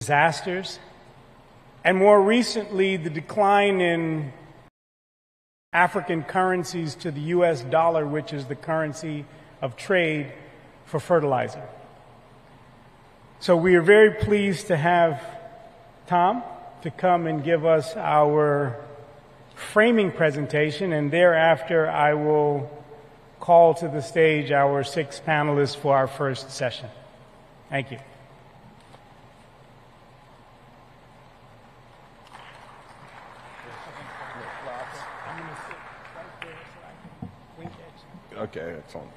disasters, and more recently, the decline in African currencies to the US dollar, which is the currency of trade for fertilizer. So we are very pleased to have Tom to come and give us our framing presentation, and thereafter I will call to the stage our 6 panelists for our first session. Thank you. Okay, excellent.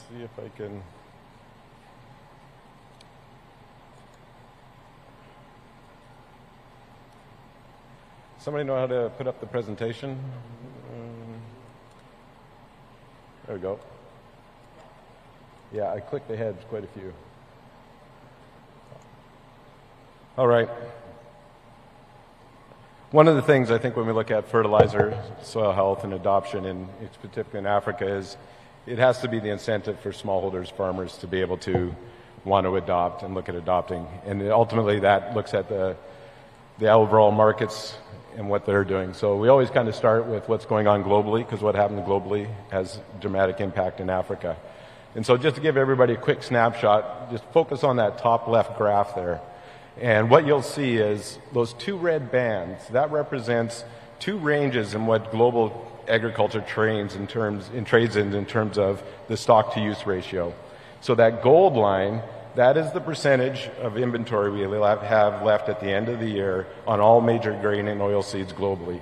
See if I can. Somebody know how to put up the presentation? There we go. Yeah, I clicked ahead quite a few. All right. One of the things I think when we look at fertilizer, soil health, and adoption, and particularly in Africa, is it has to be the incentive for smallholders, farmers, to be able to want to adopt and look at adopting. And ultimately that looks at the overall markets and what they're doing. So we always kind of start with what's going on globally, because what happens globally has dramatic impact in Africa. And so just to give everybody a quick snapshot, just focus on that top left graph there. And what you'll see is those 2 red bands, that represents 2 ranges in what global agriculture trades in terms of the stock-to-use ratio. So that gold line, that is the percentage of inventory we have left at the end of the year on all major grain and oilseeds globally.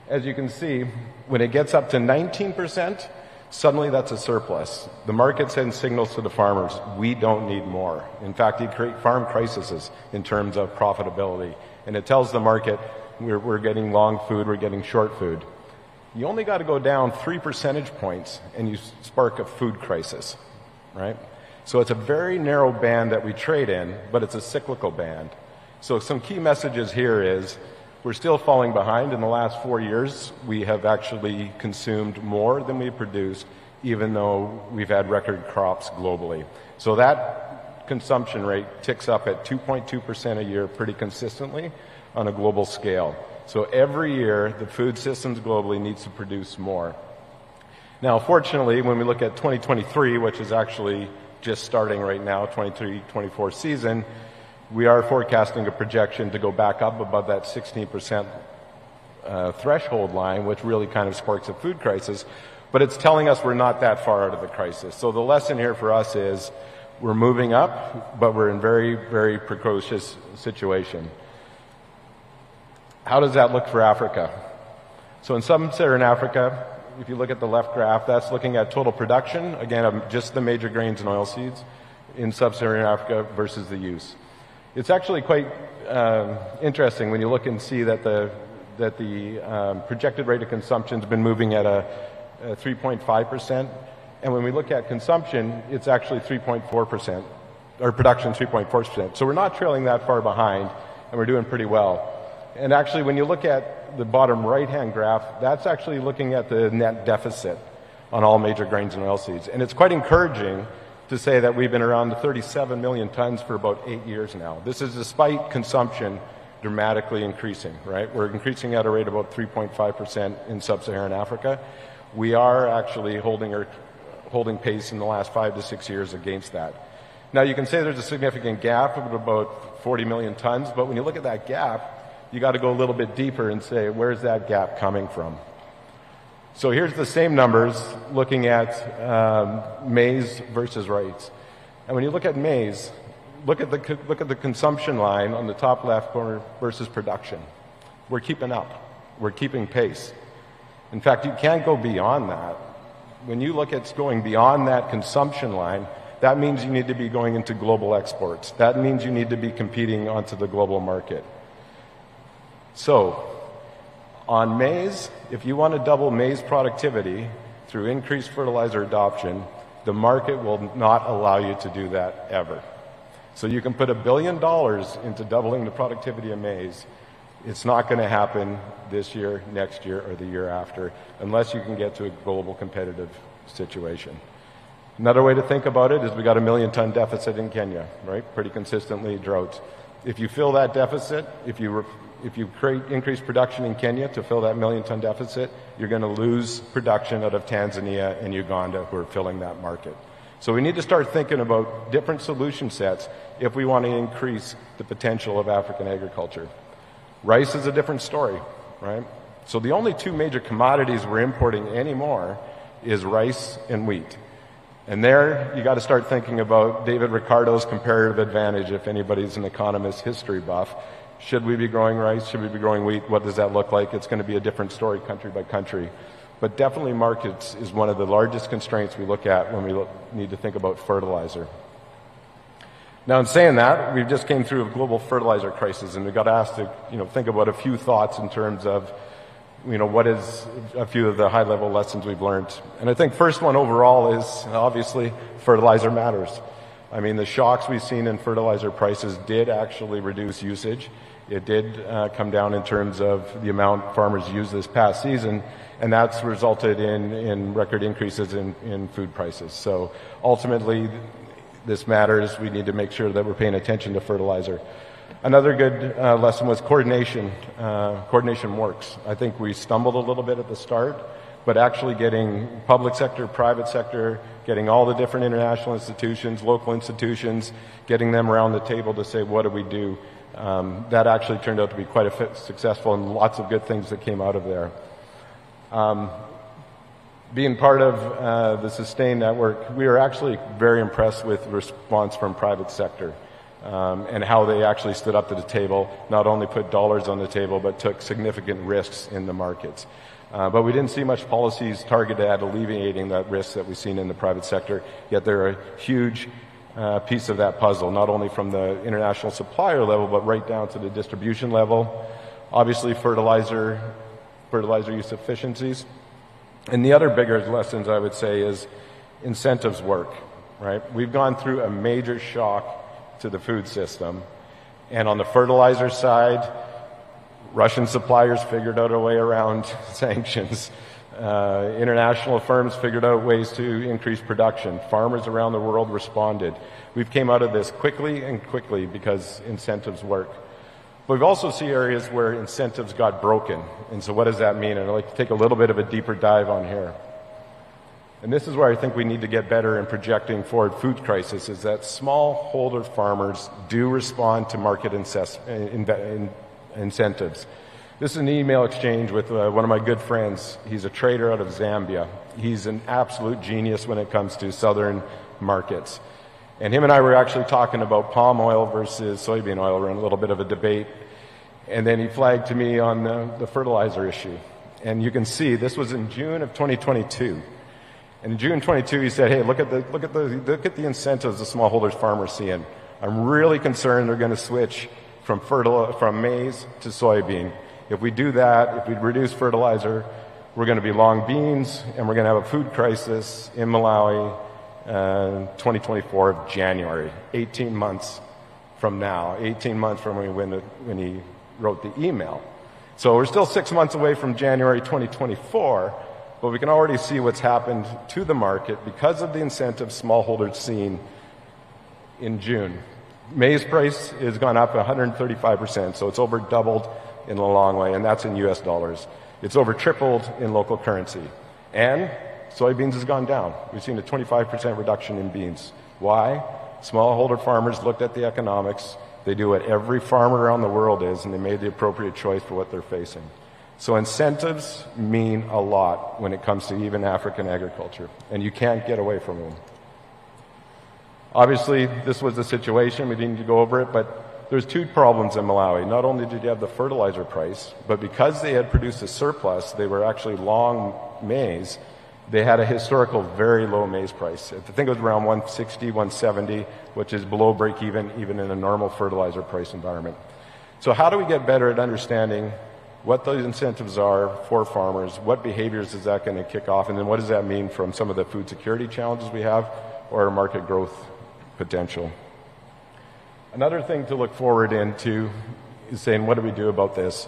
As you can see, when it gets up to 19%, suddenly that's a surplus. The market sends signals to the farmers, we don't need more. In fact, you create farm crises in terms of profitability. And it tells the market, we're getting long food, we're getting short food. You only got to go down 3 percentage points and you spark a food crisis, right? So it's a very narrow band that we trade in, but it's a cyclical band. So some key messages here is we're still falling behind. In the last 4 years, we have actually consumed more than we produced, even though we've had record crops globally. So that consumption rate ticks up at 2.2% a year pretty consistently on a global scale. So every year, the food systems globally needs to produce more. Now, fortunately, when we look at 2023, which is actually just starting right now, 23-24 season, we are forecasting a projection to go back up above that 16% threshold line, which really kind of sparks a food crisis. But it's telling us we're not that far out of the crisis. So the lesson here for us is we're moving up, but we're in very, very precocious situation. How does that look for Africa? So in sub-Saharan Africa, if you look at the left graph, that's looking at total production, again, of just the major grains and oilseeds in sub-Saharan Africa versus the use. It's actually quite interesting when you look and see that the projected rate of consumption has been moving at a 3.5%, and when we look at consumption, it's actually 3.4%, or production 3.4%. So we're not trailing that far behind, and we're doing pretty well. And actually, when you look at the bottom right-hand graph, that's actually looking at the net deficit on all major grains and oilseeds. And it's quite encouraging to say that we've been around the 37 million tons for about 8 years now. This is despite consumption dramatically increasing, right? We're increasing at a rate of about 3.5% in sub-Saharan Africa. We are actually holding pace in the last 5 to 6 years against that. Now, you can say there's a significant gap of about 40 million tons, but when you look at that gap, you got to go a little bit deeper and say, where's that gap coming from? So here's the same numbers looking at maize versus rice. And when you look at maize, look at the consumption line on the top left corner versus production. We're keeping up. We're keeping pace. In fact, you can't go beyond that. When you look at going beyond that consumption line, that means you need to be going into global exports. That means you need to be competing onto the global market. So, on maize, if you want to double maize productivity through increased fertilizer adoption, the market will not allow you to do that ever. So you can put $1 billion into doubling the productivity of maize. It's not going to happen this year, next year, or the year after, unless you can get to a global competitive situation. Another way to think about it is we got a 1 million ton deficit in Kenya, right? Pretty consistently drought. If you fill that deficit, if you create increased production in Kenya to fill that 1 million ton deficit, you're going to lose production out of Tanzania and Uganda who are filling that market. So we need to start thinking about different solution sets if we want to increase the potential of African agriculture. Rice is a different story, right? So the only two major commodities we're importing anymore is rice and wheat. And there, you got to start thinking about David Ricardo's comparative advantage, if anybody's an economist history buff. Should we be growing rice? Should we be growing wheat? What does that look like? It's going to be a different story country by country. But definitely markets is one of the largest constraints we look at when we need to think about fertilizer. Now, in saying that, we've just came through a global fertilizer crisis, and we got asked to, think about a few thoughts in terms of, what is a few of the high-level lessons we've learned. And I think first one overall is, obviously, fertilizer matters. I mean, the shocks we've seen in fertilizer prices did actually reduce usage. It did come down in terms of the amount farmers used this past season, and that's resulted in record increases in food prices. So ultimately, this matters. We need to make sure that we're paying attention to fertilizer. Another good lesson was coordination. Coordination works. I think we stumbled a little bit at the start, but actually getting public sector, private sector, getting all the different international institutions, local institutions, getting them around the table to say, what do we do? That actually turned out to be quite successful, and lots of good things that came out of there. Being part of the Sustain Network, we are actually very impressed with the response from private sector. And how they actually stood up to the table, not only put dollars on the table, but took significant risks in the markets. But we didn't see much policies targeted at alleviating that risk that we've seen in the private sector, yet they're a huge piece of that puzzle, not only from the international supplier level, but right down to the distribution level. Obviously, fertilizer use efficiencies. And the other bigger lessons, I would say, is incentives work, right? We've gone through a major shock to the food system. And on the fertilizer side, Russian suppliers figured out a way around sanctions. International firms figured out ways to increase production. Farmers around the world responded. We've came out of this quickly because incentives work. But we've also seen areas where incentives got broken. And so what does that mean? And I'd like to take a little bit of a deeper dive on here. And this is where I think we need to get better in projecting forward food crisis, is that smallholder farmers do respond to market incentives. This is an email exchange with one of my good friends. He's a trader out of Zambia. He's an absolute genius when it comes to southern markets. And him and I were actually talking about palm oil versus soybean oil. We're in a little bit of a debate. And then he flagged to me on the fertilizer issue. And you can see this was in June of 2022. And in June 22, he said, hey, look at the incentives the smallholders farmers seeing. I'm really concerned they're going to switch from maize to soybean. If we do that, if we reduce fertilizer, we're going to be long beans, and we're going to have a food crisis in Malawi 2024 of January, 18 months from now, 18 months from when he wrote the email. So we're still 6 months away from January 2024, but we can already see what's happened to the market because of the incentives smallholders seen in June. Maize price has gone up 135%, so it's over doubled in a long way, and that's in US dollars. It's over tripled in local currency. And soybeans has gone down. We've seen a 25% reduction in beans. Why? Smallholder farmers looked at the economics. They do what every farmer around the world is, and they made the appropriate choice for what they're facing. So incentives mean a lot when it comes to even African agriculture, and you can't get away from them. Obviously, this was the situation. We didn't need to go over it, but there's two problems in Malawi. Not only did you have the fertilizer price, but because they had produced a surplus, they were actually long maize, they had a historical very low maize price. I think it was around 160, 170, which is below break even in a normal fertilizer price environment. So how do we get better at understanding what those incentives are for farmers, what behaviors is that going to kick off, and then what does that mean from some of the food security challenges we have or market growth potential? Another thing to look forward into is saying, what do we do about this?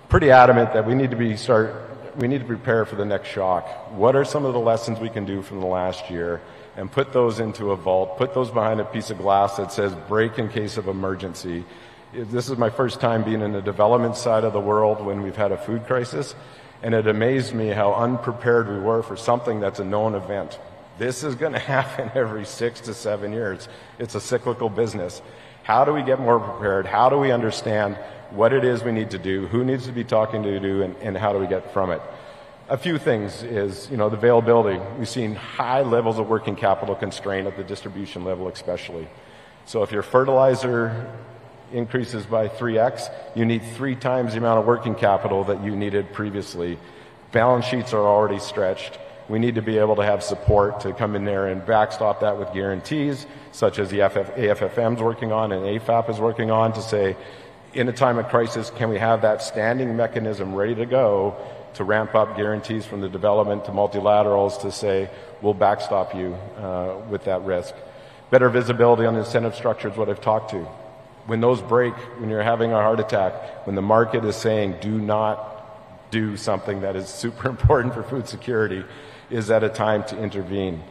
Pretty adamant that we need to start we need to prepare for the next shock. What are some of the lessons we can do from the last year and put those into a vault, put those behind a piece of glass that says break in case of emergency. This is my first time being in the development side of the world when we've had a food crisis, and it amazed me how unprepared we were for something that's a known event. This is going to happen every 6 to 7 years. It's a cyclical business. How do we get more prepared? How do we understand what it is we need to do, who needs to be talking to do, and how do we get from it? A few things is, the availability. We've seen high levels of working capital constraint at the distribution level especially. So if your fertilizer increases by 3x, you need 3 times the amount of working capital that you needed previously. Balance sheets are already stretched. We need to be able to have support to come in there and backstop that with guarantees, such as the AFFM is working on and AFAP is working on, to say, in a time of crisis, can we have that standing mechanism ready to go to ramp up guarantees from the development to multilaterals to say, we'll backstop you with that risk. Better visibility on incentive structure is what I've talked to. When those break, when you're having a heart attack, when the market is saying do not do something that is super important for food security, is that a time to intervene?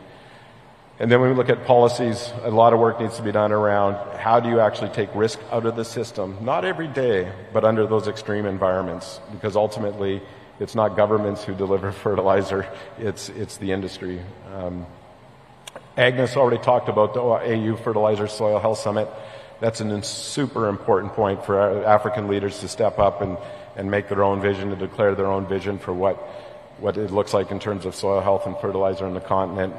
And then when we look at policies, a lot of work needs to be done around how do you actually take risk out of the system, not every day, but under those extreme environments, because ultimately it's not governments who deliver fertilizer, it's the industry. Agnes already talked about the AU Fertilizer Soil Health Summit. That's a super important point for our African leaders to step up and make their own vision, to declare their own vision for what it looks like in terms of soil health and fertilizer on the continent.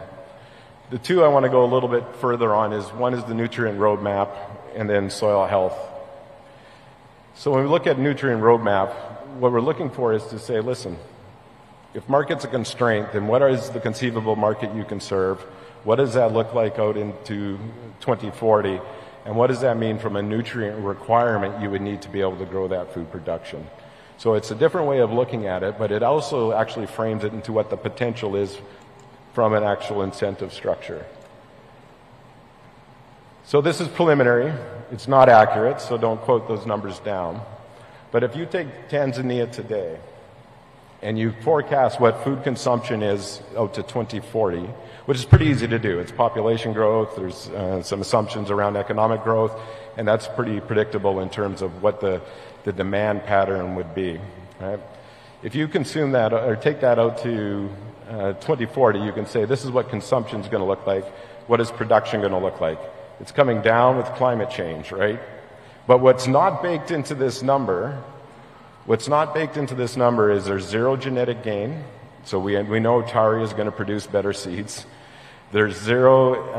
The two I want to go a little bit further on is, one is the nutrient roadmap and then soil health. So when we look at nutrient roadmap, what we're looking for is to say, listen, if market's a constraint, then what is the conceivable market you can serve? What does that look like out into 2040? And what does that mean from a nutrient requirement you would need to be able to grow that food production? So it's a different way of looking at it, but it also actually frames it into what the potential is from an actual incentive structure. So this is preliminary. It's not accurate, so don't quote those numbers down. But if you take Tanzania today and you forecast what food consumption is out to 2040, which is pretty easy to do. It's population growth, there's some assumptions around economic growth, and that's pretty predictable in terms of what the demand pattern would be. Right? If you consume that or take that out to 2040, you can say this is what consumption is going to look like. What is production going to look like? It's coming down with climate change, right? But what's not baked into this number, is there's zero genetic gain. So we know Tari is going to produce better seeds. There's zero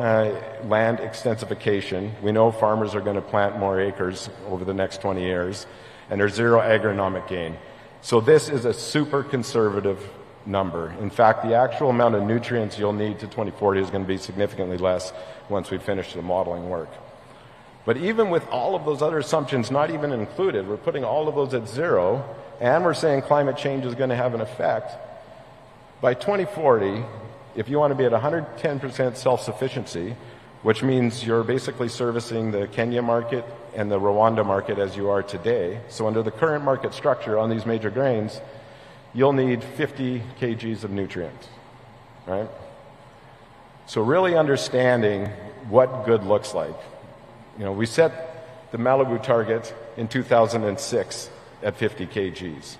land extensification. We know farmers are going to plant more acres over the next 20 years. And there's zero agronomic gain. So this is a super conservative number. In fact, the actual amount of nutrients you'll need to 2040 is going to be significantly less once we finish the modeling work. But even with all of those other assumptions not even included, we're putting all of those at zero, and we're saying climate change is going to have an effect. By 2040, if you want to be at 110% self-sufficiency, which means you're basically servicing the Kenya market and the Rwanda market as you are today. So under the current market structure on these major grains, you'll need 50 kgs of nutrients, right? So really understanding what good looks like. We set the Malibu target in 2006 at 50 kgs.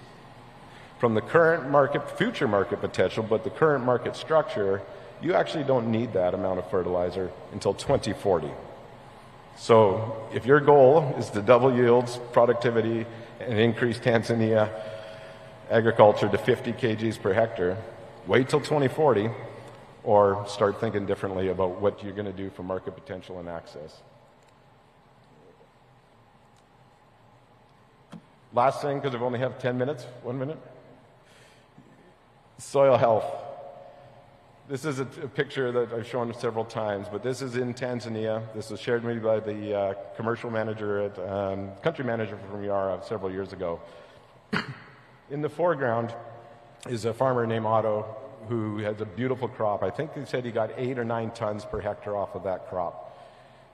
From the current market, future market potential, but the current market structure, you actually don't need that amount of fertilizer until 2040. So if your goal is to double yields, productivity, and increase Tanzania agriculture to 50 kgs per hectare, wait till 2040 or start thinking differently about what you're going to do for market potential and access. Last thing, because I only have 10 minutes, 1 minute. Soil health. This is a picture that I've shown several times, but this is in Tanzania. This was shared with me by the commercial manager at country manager from Yara several years ago. In the foreground is a farmer named Otto who has a beautiful crop. I think he said he got 8 or 9 tons per hectare off of that crop.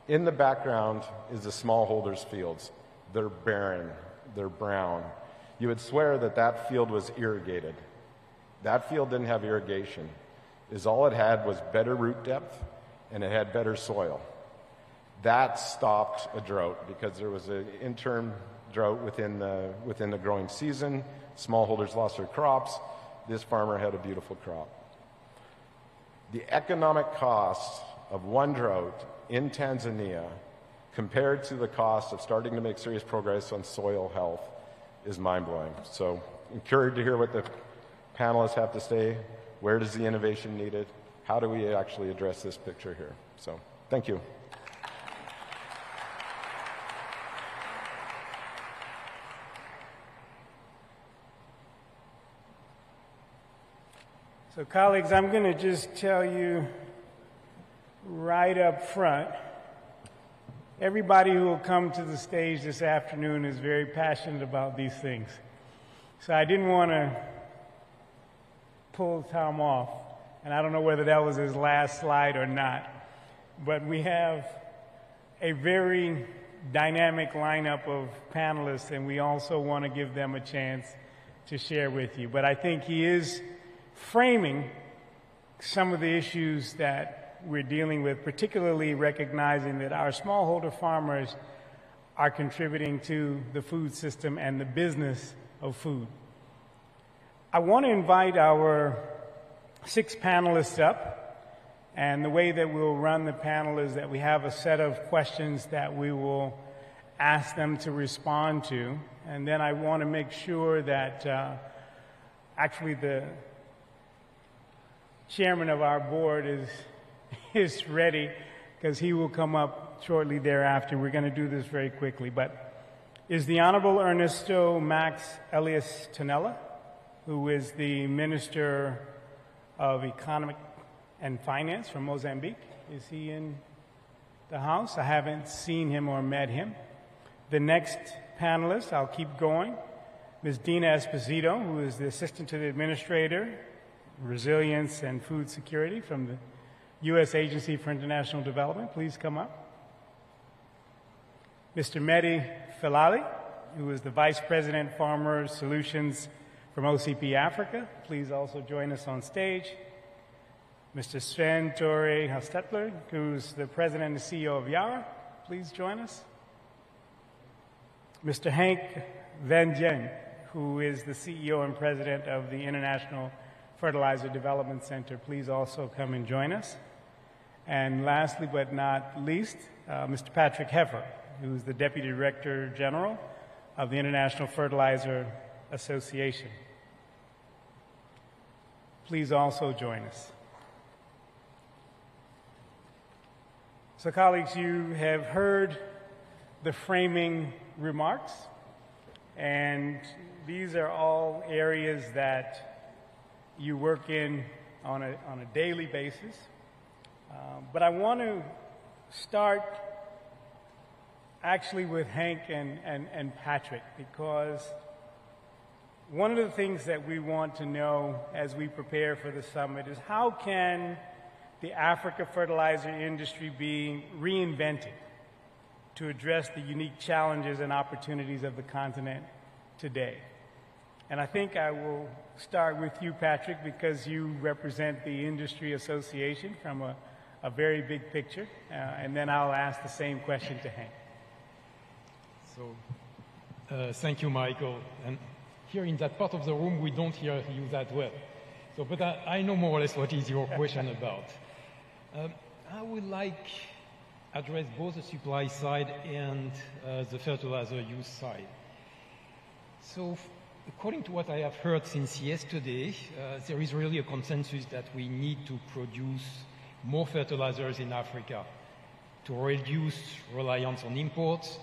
In the background is the smallholders' fields. They're barren. They're brown. You would swear that that field was irrigated. That field didn't have irrigation. All it had was better root depth and it had better soil. That stopped a drought because there was an interim drought within the growing season. Smallholders lost their crops. This farmer had a beautiful crop. The economic cost of one drought in Tanzania compared to the cost of starting to make serious progress on soil health is mind-blowing. So encouraged to hear what the panelists have to say. Where does the innovation needed? How do we actually address this picture here? So thank you. So colleagues, I'm going to just tell you right up front, everybody who will come to the stage this afternoon is very passionate about these things. So I didn't want to pull Tom off, and I don't know whether that was his last slide or not, but we have a very dynamic lineup of panelists, and we also want to give them a chance to share with you. But I think he is framing some of the issues that we're dealing with, particularly recognizing that our smallholder farmers are contributing to the food system and the business of food. I want to invite our 6 panelists up, and the way that we'll run the panel is that we have a set of questions that we will ask them to respond to, and then I want to make sure that actually the chairman of our board is ready, because he will come up shortly thereafter. We're going to do this very quickly. But is the Honorable Ernesto Max Elias Tonella, who is the Minister of Economic and Finance from Mozambique, is he in the house? I haven't seen him or met him. The next panelist, I'll keep going, Ms. Dina Esposito, who is the Assistant to the Administrator, Resilience and Food Security from the U.S. Agency for International Development. Please come up. Mr. Mehdi Filali, who is the Vice President, Farmer Solutions from OCP Africa. Please also join us on stage. Mr. Sven Tore Hastetler, who's the President and CEO of Yara. Please join us. Mr. Henk Van Jen, who is the CEO and President of the International Fertilizer Development Center. Please also come and join us. And lastly but not least, Mr. Patrick Heffer, who is the Deputy Director General of the International Fertilizer Association. Please also join us. So colleagues, you have heard the framing remarks, and these are all areas that you work in on a daily basis. But I want to start actually with Hank and Patrick, because one of the things that we want to know as we prepare for the summit is how can the Africa fertilizer industry be reinvented to address the unique challenges and opportunities of the continent today. And I think I will start with you, Patrick, because you represent the industry association from a very big picture, and then I'll ask the same question to Hank. So, thank you, Michael. And here in that part of the room, we don't hear you that well. So, but I know more or less what is your question about. I would like to address both the supply side and the fertilizer use side. So, according to what I have heard since yesterday, there is really a consensus that we need to produce more fertilizers in Africa to reduce reliance on imports,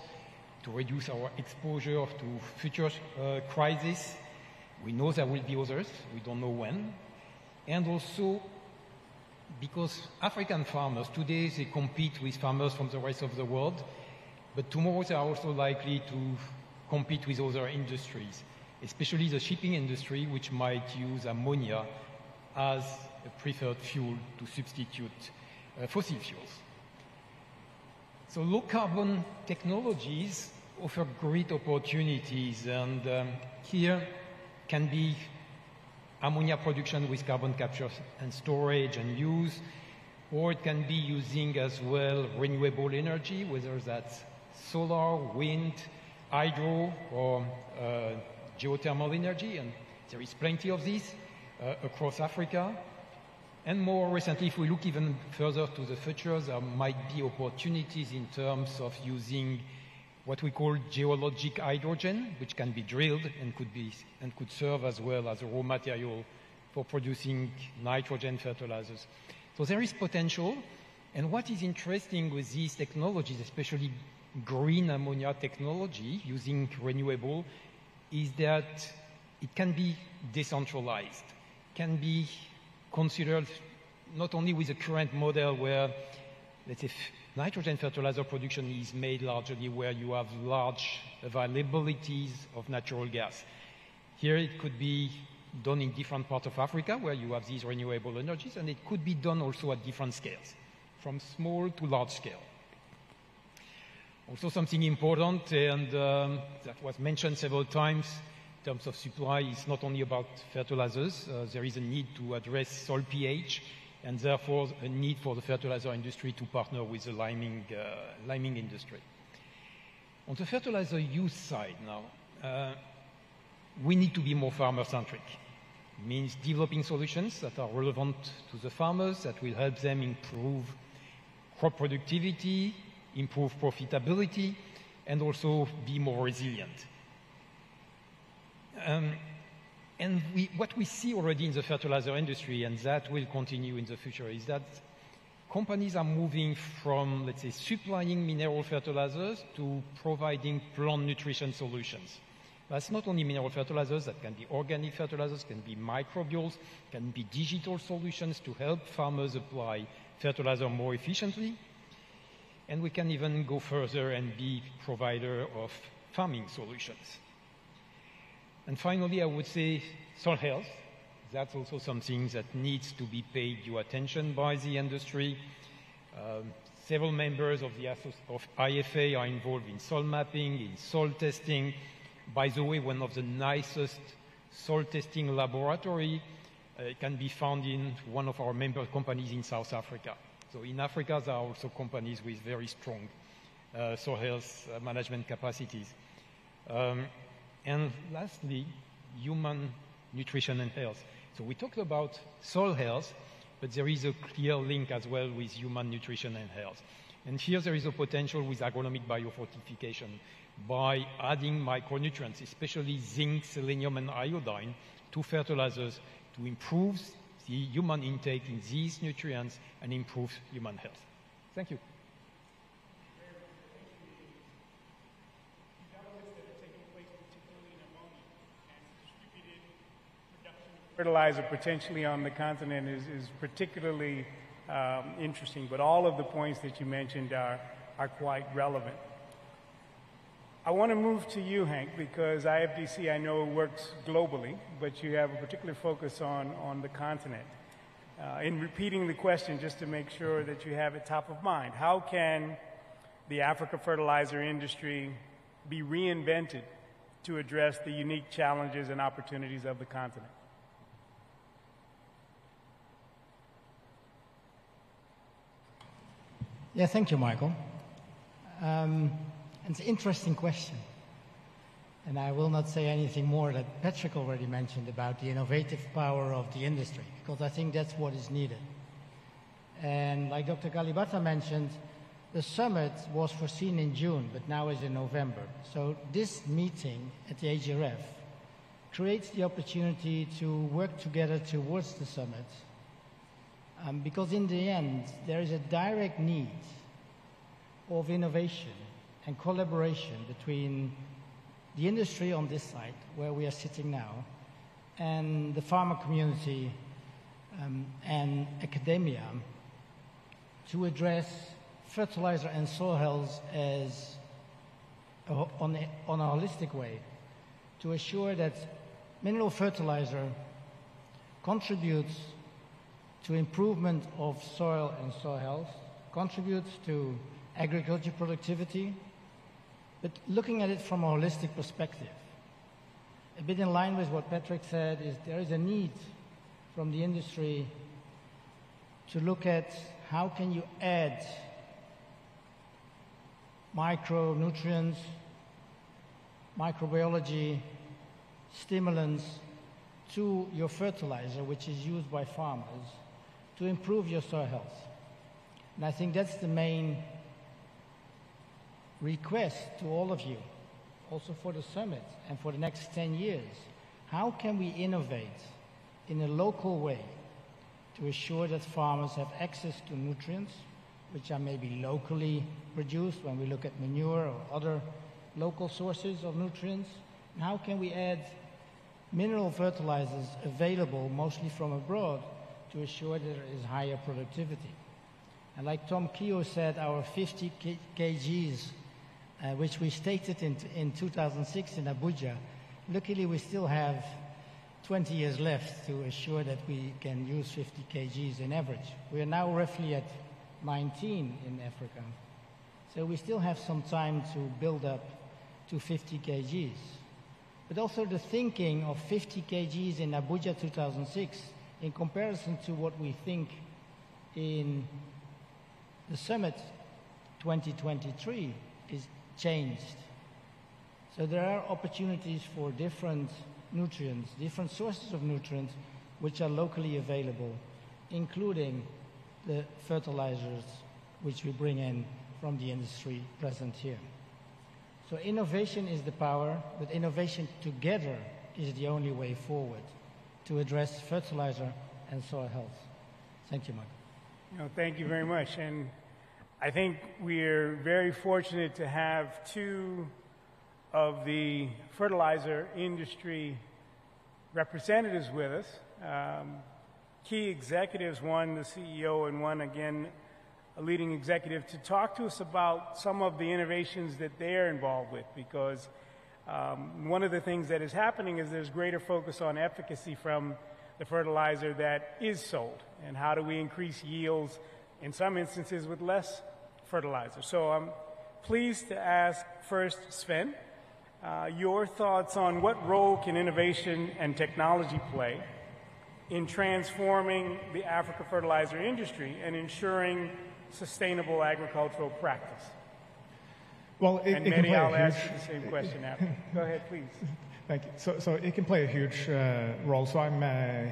to reduce our exposure to future crises. We know there will be others, we don't know when. And also, because African farmers, today they compete with farmers from the rest of the world, but tomorrow they are also likely to compete with other industries, especially the shipping industry, which might use ammonia as a preferred fuel to substitute fossil fuels. So low carbon technologies offer great opportunities, and here can be ammonia production with carbon capture and storage and use, or it can be using as well renewable energy, whether that's solar, wind, hydro, or geothermal energy, and there is plenty of this across Africa. And more recently, if we look even further to the future, there might be opportunities in terms of using what we call geologic hydrogen, which can be drilled and could serve as well as a raw material for producing nitrogen fertilizers. So there is potential. And what is interesting with these technologies, especially green ammonia technology using renewable, is that it can be decentralized, can be considered not only with the current model where, let's say, nitrogen fertilizer production is made largely where you have large availabilities of natural gas. Here it could be done in different parts of Africa where you have these renewable energies, and it could be done also at different scales, from small to large scale. Also something important, and that was mentioned several times in terms of supply, is not only about fertilizers. There is a need to address soil pH, and therefore a need for the fertilizer industry to partner with the liming industry. On the fertilizer use side now, we need to be more farmer-centric. It means developing solutions that are relevant to the farmers, that will help them improve crop productivity, improve profitability, and also be more resilient. And what we see already in the fertilizer industry, and that will continue in the future, is that companies are moving from, let's say, supplying mineral fertilizers to providing plant nutrition solutions. That's not only mineral fertilizers, that can be organic fertilizers, can be microbials, can be digital solutions to help farmers apply fertilizer more efficiently. And we can even go further and be provider of farming solutions. And finally, I would say soil health. That's also something that needs to be paid due attention by the industry. Several members of the IFA are involved in soil mapping, in soil testing. By the way, one of the nicest soil testing laboratory can be found in one of our member companies in South Africa. So in Africa, there are also companies with very strong soil health management capacities. And lastly, human nutrition and health. So we talked about soil health, but there is a clear link as well with human nutrition and health. And here there is a potential with agronomic biofortification by adding micronutrients, especially zinc, selenium, and iodine to fertilizers to improve the human intake in these nutrients and improve human health. Thank you. Fertilizer potentially on the continent is particularly interesting, but all of the points that you mentioned are quite relevant. I want to move to you, Hank, because IFDC I know works globally, but you have a particular focus on the continent. In repeating the question, just to make sure that you have it top of mind, how can the Africa fertilizer industry be reinvented to address the unique challenges and opportunities of the continent? Yeah, thank you, Michael. It's an interesting question. And I will not say anything more that Patrick already mentioned about the innovative power of the industry, because I think that's what is needed. And like Dr. Kalibata mentioned, the summit was foreseen in June, but now is in November. So this meeting at the AGRF creates the opportunity to work together towards the summit. Because in the end, there is a direct need of innovation and collaboration between the industry on this side, where we are sitting now, and the farmer community and academia to address fertilizer and soil health as on a holistic way, to assure that mineral fertilizer contributes to improvement of soil and soil health, contributes to agriculture productivity, but looking at it from a holistic perspective. a bit in line with what Patrick said, is there is a need from the industry to look at how can you add micronutrients, microbiology, stimulants to your fertilizer, which is used by farmers, to improve your soil health. And I think that's the main request to all of you, also for the summit and for the next 10 years. How can we innovate in a local way to assure that farmers have access to nutrients, which are maybe locally produced when we look at manure or other local sources of nutrients? And how can we add mineral fertilizers available mostly from abroad to assure that there is higher productivity? And like Tom Keogh said, our 50 kgs, which we stated in 2006 in Abuja, luckily we still have 20 years left to assure that we can use 50 kgs in average. We are now roughly at 19 in Africa. So we still have some time to build up to 50 kgs. But also the thinking of 50 kgs in Abuja 2006 in comparison to what we think in the summit 2023 is changed. So there are opportunities for different nutrients, different sources of nutrients which are locally available, including the fertilizers which we bring in from the industry present here. So innovation is the power, but innovation together is the only way forward to address fertilizer and soil health. Thank you, Michael. No, thank you very much. And I think we're very fortunate to have two of the fertilizer industry representatives with us, key executives, one the CEO and one, again, a leading executive, to talk to us about some of the innovations that they're involved with, because one of the things that is happening is there's greater focus on efficacy from the fertilizer that is sold, and how do we increase yields in some instances with less fertilizer. So I'm pleased to ask first Sven, your thoughts on what role can innovation and technology play in transforming the Africa fertilizer industry and ensuring sustainable agricultural practice? Well, and Mehdi, I'll ask you the same question after. Go ahead, please. Thank you. So it can play a huge role. So I'm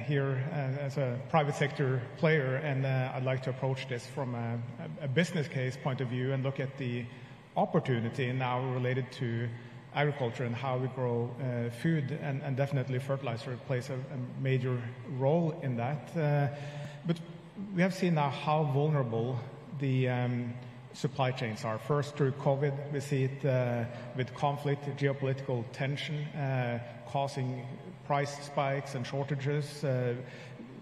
here as a private sector player, and I'd like to approach this from a business case point of view and look at the opportunity now related to agriculture and how we grow food, and definitely fertilizer plays a major role in that. But we have seen now how vulnerable the supply chains are. First through COVID, we see it with conflict, geopolitical tension causing price spikes and shortages.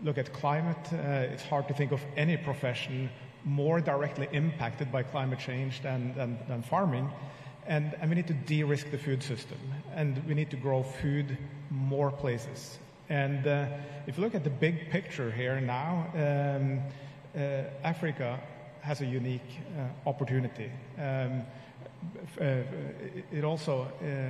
Look at climate. It's hard to think of any profession more directly impacted by climate change than farming. And we need to de-risk the food system, and we need to grow food more places. And if you look at the big picture here now, Africa has a unique opportunity. It also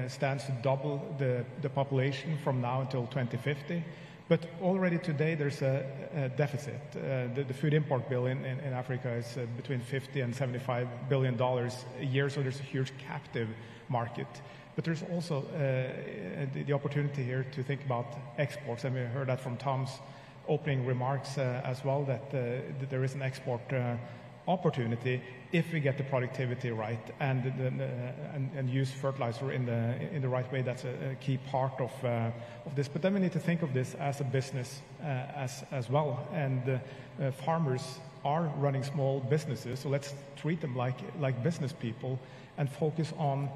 stands to double the population from now until 2050. But already today there's a deficit. The food import bill in Africa is between $50 and $75 billion a year, so there's a huge captive market. But there's also the opportunity here to think about exports, and we heard that from Tom's opening remarks as well, that there is an export opportunity if we get the productivity right and use fertilizer in the right way. That's a key part of this. But then we need to think of this as a business as well. And farmers are running small businesses, so let's treat them like business people and focus on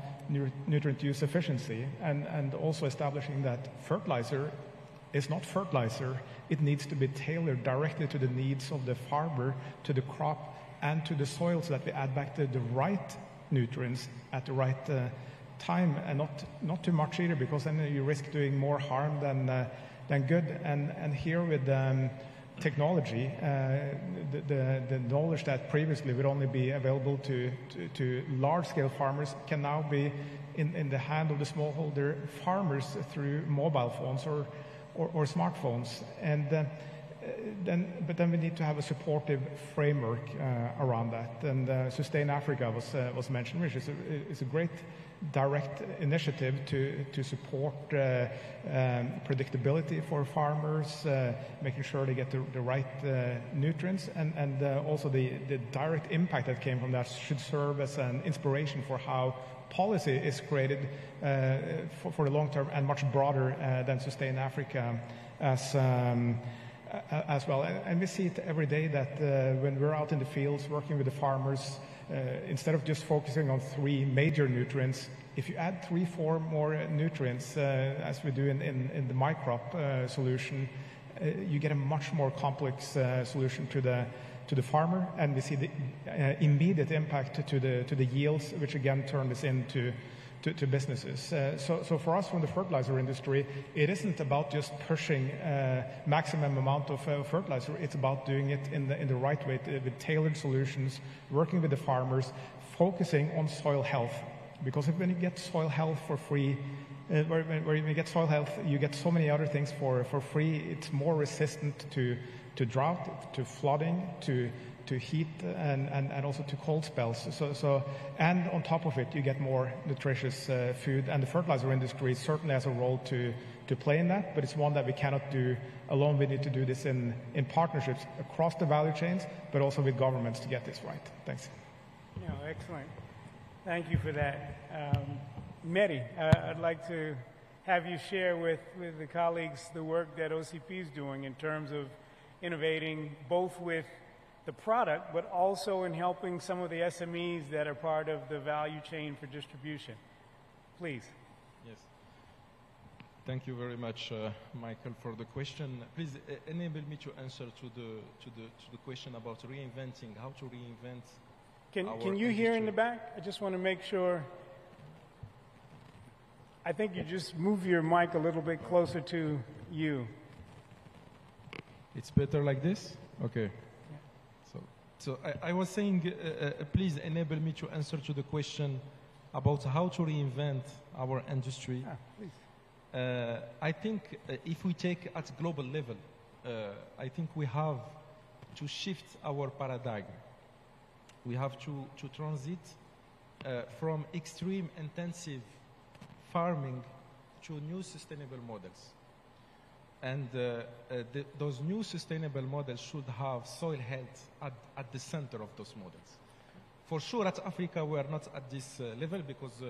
nutrient use efficiency, and also establishing that fertilizer is not fertilizer. It needs to be tailored directly to the needs of the farmer, to the crop, and to the soil, so that we add back the right nutrients at the right time, and not too much either, because then you risk doing more harm than good. And here with technology, the knowledge that previously would only be available to large-scale farmers can now be in the hand of the smallholder farmers through mobile phones or smartphones. And but then we need to have a supportive framework around that. And Sustain Africa was mentioned, which is a great direct initiative to support predictability for farmers, making sure they get the right nutrients, and also the direct impact that came from that should serve as an inspiration for how policy is created for the long term and much broader than Sustain Africa as well. And we see it every day that when we're out in the fields working with the farmers, instead of just focusing on 3 major nutrients, if you add 3-4 more nutrients, as we do in the MyCrop solution, you get a much more complex solution to the farmer, and we see the immediate impact to the yields, which again turn this into businesses. So for us from the fertilizer industry, it isn't about just pushing maximum amount of fertilizer. It's about doing it in the right way, with tailored solutions, working with the farmers, focusing on soil health. Because when you get soil health for free, where you get soil health, you get so many other things for free. It's more resistant to drought, to flooding, to heat, and also to cold spells. And on top of it, you get more nutritious food. And the fertilizer industry certainly has a role to play in that, but it's one that we cannot do alone. We need to do this in partnerships across the value chains, but also with governments to get this right. Thanks. No, excellent. Thank you for that. Mehdi, I'd like to have you share with the colleagues the work that OCP is doing in terms of innovating both with the product, but also in helping some of the SMEs that are part of the value chain for distribution. Please. Yes. Thank you very much, Michael, for the question. Please enable me to answer to the question about reinventing, how to reinvent. Can you hear in the back? I just want to make sure. I think you just move your mic a little bit closer to you. It's better like this? Okay. So I was saying, please enable me to answer to the question about how to reinvent our industry. Please. I think if we take at global level, I think we have to shift our paradigm. We have to transit from extreme intensive farming to new sustainable models. And those new sustainable models should have soil health at the center of those models. For sure, at Africa, we are not at this level because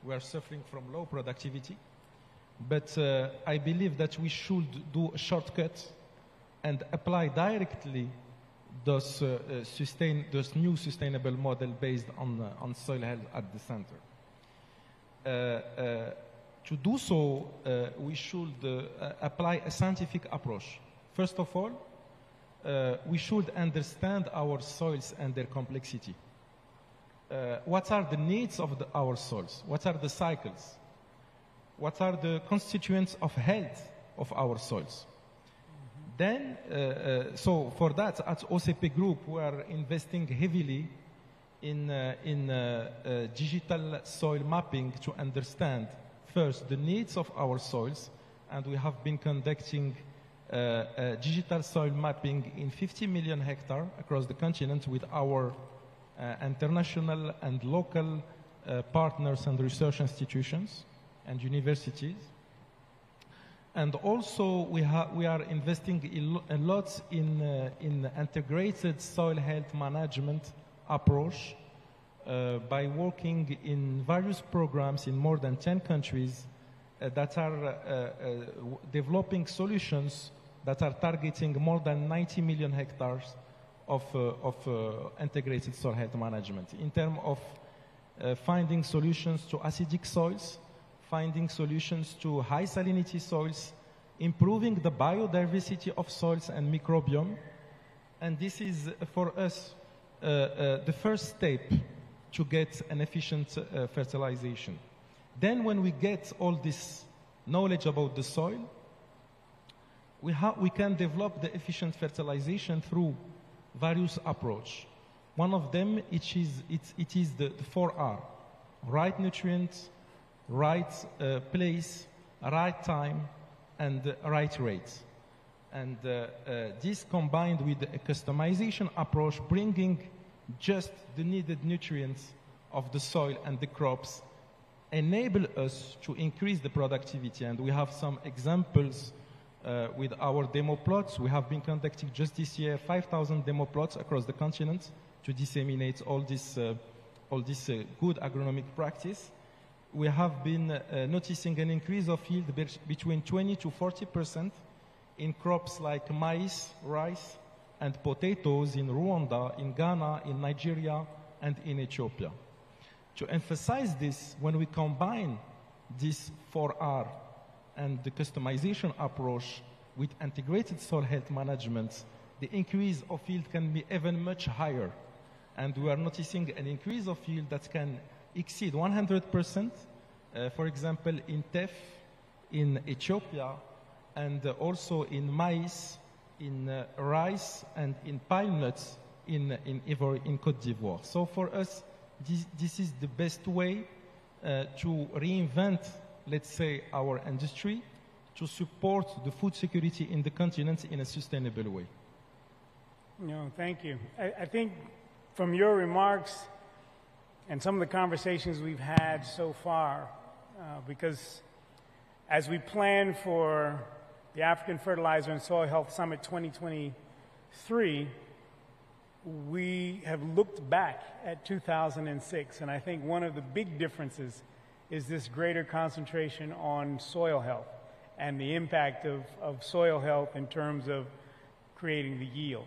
we are suffering from low productivity. But I believe that we should do a shortcut and apply directly those new sustainable model based on soil health at the center. To do so, we should apply a scientific approach. First of all, we should understand our soils and their complexity. What are the needs of our soils? What are the cycles? What are the constituents of health of our soils? Then, so for that, at OCP Group, we are investing heavily in digital soil mapping to understand first the needs of our soils, and we have been conducting digital soil mapping in 50 million hectares across the continent with our international and local partners and research institutions and universities. And also we are investing a lot in integrated soil health management approach by working in various programs in more than 10 countries that are developing solutions that are targeting more than 90 million hectares of integrated soil health management in terms of finding solutions to acidic soils, finding solutions to high salinity soils, improving the biodiversity of soils and microbiome. And this is, for us, the first step to get an efficient fertilization. Then when we get all this knowledge about the soil, we can develop the efficient fertilization through various approaches. One of them, it is the 4R, right nutrients, right place, right time, and right rate. And this combined with a customization approach, bringing just the needed nutrients of the soil and the crops, enable us to increase the productivity. And we have some examples with our demo plots. We have been conducting just this year 5,000 demo plots across the continent to disseminate all this good agronomic practice. We have been noticing an increase of yield between 20 to 40% in crops like maize, rice, and potatoes in Rwanda, in Ghana, in Nigeria, and in Ethiopia. To emphasize this, when we combine this 4R and the customization approach with integrated soil health management, the increase of yield can be even much higher. And we are noticing an increase of yield that can exceed 100%, for example, in teff, in Ethiopia, and also in maize, in rice, and in pine nuts in Côte d'Ivoire. So for us, this is the best way to reinvent, let's say, our industry to support the food security in the continent in a sustainable way. No, thank you. I think from your remarks and some of the conversations we've had so far, because as we plan for the African Fertilizer and Soil Health Summit 2023, we have looked back at 2006, and I think one of the big differences is this greater concentration on soil health and the impact of soil health in terms of creating the yield.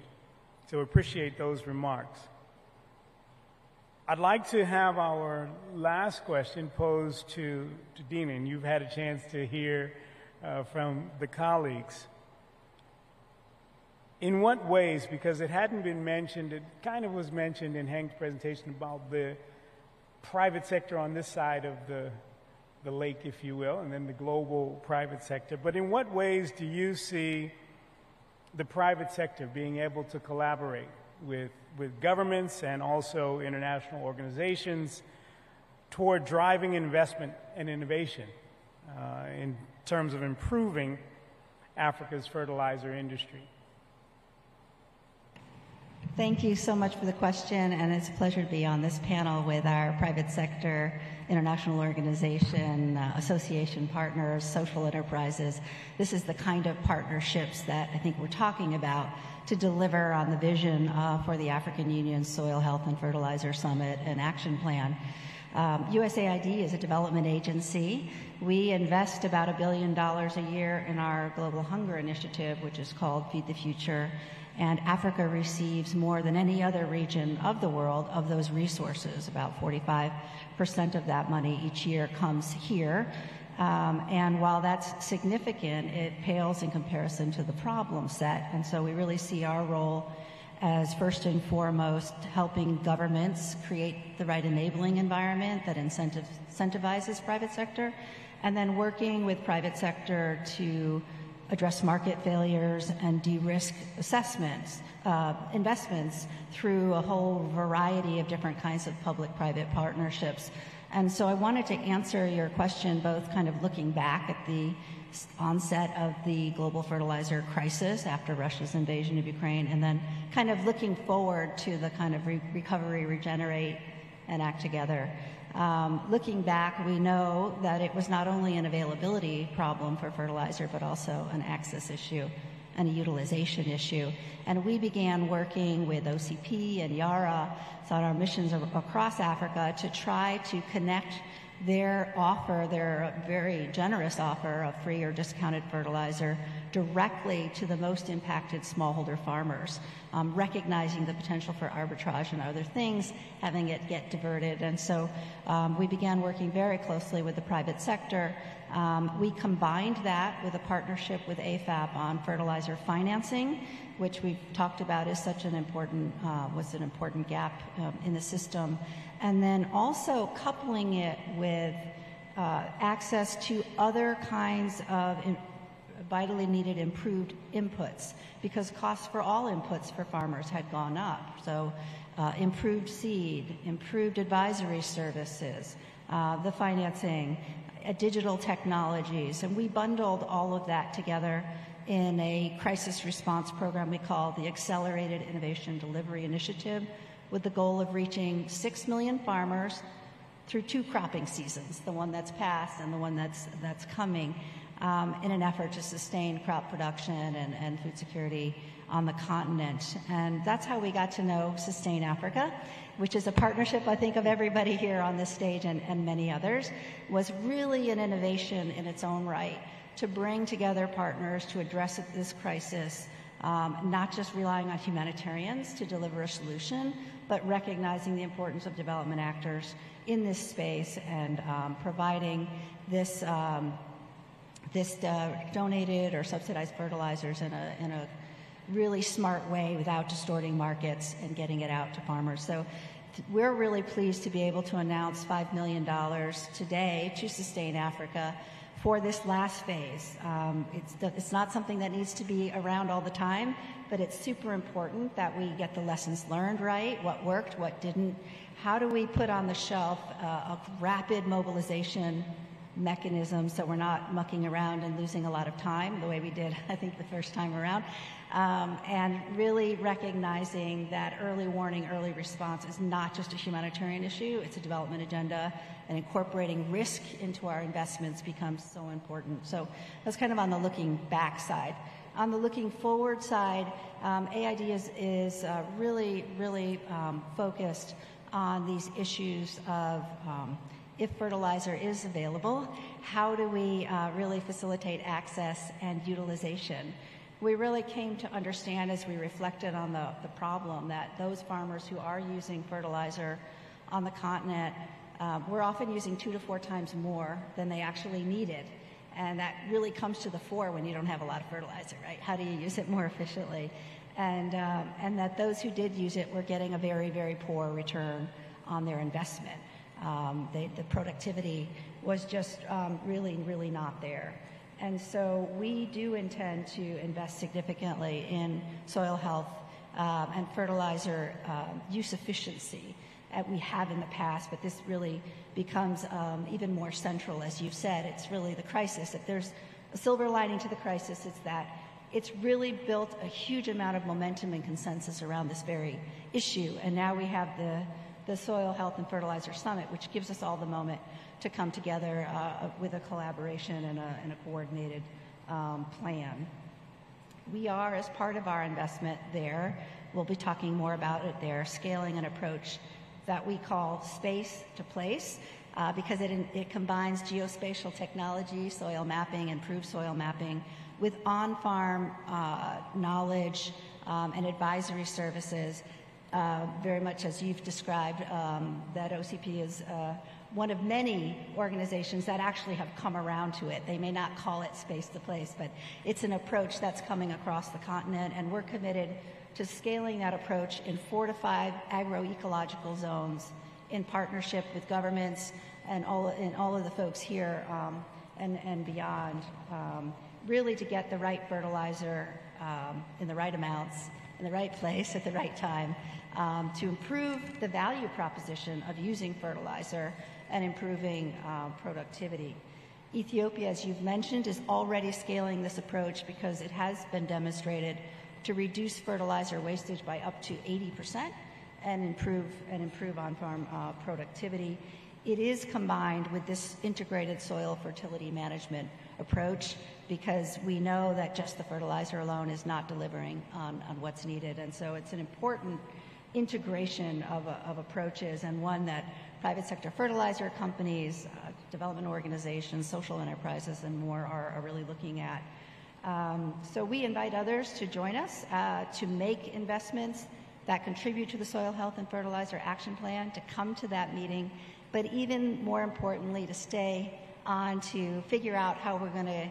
So appreciate those remarks. I'd like to have our last question posed to Dina, and you've had a chance to hear from the colleagues. In what ways, because it hadn't been mentioned, it kind of was mentioned in Hank's presentation about the private sector on this side of the lake, if you will, and then the global private sector. But in what ways do you see the private sector being able to collaborate with governments and also international organizations toward driving investment and innovation in terms of improving Africa's fertilizer industry? Thank you so much for the question, and it's a pleasure to be on this panel with our private sector, international organization, association partners, social enterprises. This is the kind of partnerships that I think we're talking about to deliver on the vision for the African Union Soil Health and Fertilizer Summit and Action Plan. USAID is a development agency. We invest about $1 billion a year in our Global Hunger Initiative, which is called Feed the Future. And Africa receives more than any other region of the world of those resources. About 45% of that money each year comes here. And while that's significant, it pales in comparison to the problem set. And so we really see our role as first and foremost helping governments create the right enabling environment that incentivizes private sector, and then working with private sector to address market failures and de-risk assessments, investments through a whole variety of different kinds of public-private partnerships. And so I wanted to answer your question both kind of looking back at the onset of the global fertilizer crisis after Russia's invasion of Ukraine, and then kind of looking forward to the kind of recovery, regenerate, and act together. Looking back, we know that it was not only an availability problem for fertilizer, but also an access issue and a utilization issue. And we began working with OCP and YARA on our missions across Africa to try to connect their offer, their very generous offer of free or discounted fertilizer, directly to the most impacted smallholder farmers, recognizing the potential for arbitrage and other things, having it get diverted. And so we began working very closely with the private sector. We combined that with a partnership with AFAP on fertilizer financing, which we've talked about is such an important, was an important gap in the system. And then also coupling it with access to other kinds of vitally needed improved inputs, because costs for all inputs for farmers had gone up. So improved seed, improved advisory services, the financing, digital technologies, and we bundled all of that together in a crisis response program we call the Accelerated Innovation Delivery Initiative, with the goal of reaching 6 million farmers through 2 cropping seasons, the one that's passed and the one that's coming, in an effort to sustain crop production and food security on the continent. And that's how we got to know Sustain Africa, which is a partnership, I think, of everybody here on this stage and many others, was really an innovation in its own right to bring together partners to address this crisis, not just relying on humanitarians to deliver a solution, but recognizing the importance of development actors in this space and providing this donated or subsidized fertilizers in a really smart way without distorting markets and getting it out to farmers. So we're really pleased to be able to announce $5 million today to Sustain Africa for this last phase. It's not something that needs to be around all the time, but it's super important that we get the lessons learned right, what worked, what didn't. How do we put on the shelf a rapid mobilization mechanism so we're not mucking around and losing a lot of time the way we did, I think, the first time around, and really recognizing that early warning, early response is not just a humanitarian issue, it's a development agenda, and incorporating risk into our investments becomes so important. So that's kind of on the looking back side. On the looking forward side, AID is really focused on these issues of if fertilizer is available, how do we really facilitate access and utilization? We really came to understand as we reflected on the problem that those farmers who are using fertilizer on the continent were often using 2 to 4 times more than they actually needed. And that really comes to the fore when you don't have a lot of fertilizer, right? How do you use it more efficiently? And that those who did use it were getting a very poor return on their investment. The productivity was just really not there. And so we do intend to invest significantly in soil health and fertilizer use efficiency that we have in the past, but this really becomes even more central. As you've said, it's really the crisis. If there's a silver lining to the crisis, it's that it's really built a huge amount of momentum and consensus around this very issue. And now we have the Soil Health and Fertilizer Summit, which gives us all the moment to come together with a collaboration and a coordinated plan. We are, as part of our investment there, we'll be talking more about it there, scaling an approach that we call space to place, because it combines geospatial technology, soil mapping, improved soil mapping, with on-farm knowledge and advisory services, very much as you've described, that OCP is one of many organizations that actually have come around to it. They may not call it space to place, but it's an approach that's coming across the continent, and we're committed to scaling that approach in 4 to 5 agroecological zones in partnership with governments and all of the folks here and beyond, really to get the right fertilizer in the right amounts, in the right place, at the right time, to improve the value proposition of using fertilizer and improving productivity. Ethiopia, as you've mentioned, is already scaling this approach because it has been demonstrated to reduce fertilizer wastage by up to 80% and improve on-farm productivity. It is combined with this integrated soil fertility management approach because we know that just the fertilizer alone is not delivering on what's needed. And so it's an important integration of approaches, and one that private sector fertilizer companies, development organizations, social enterprises, and more are really looking at. So we invite others to join us to make investments that contribute to the Soil Health and Fertilizer Action Plan, to come to that meeting, but even more importantly, to stay on to figure out how we're going to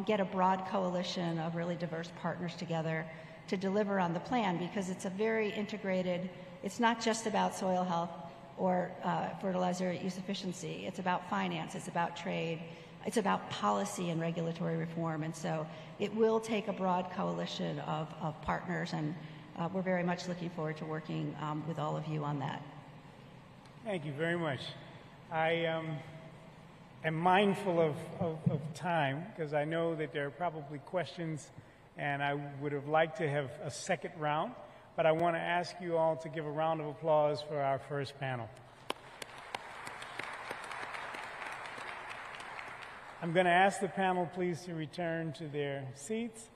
get a broad coalition of really diverse partners together to deliver on the plan, because it's a very integrated, it's not just about soil health or fertilizer use efficiency. It's about finance, it's about trade, It's about policy and regulatory reform. And so it will take a broad coalition of partners, and we're very much looking forward to working with all of you on that. Thank you very much. I am mindful of time because I know that there are probably questions, and I would have liked to have a second round, but I want to ask you all to give a round of applause for our first panel. I'm going to ask the panel please to return to their seats,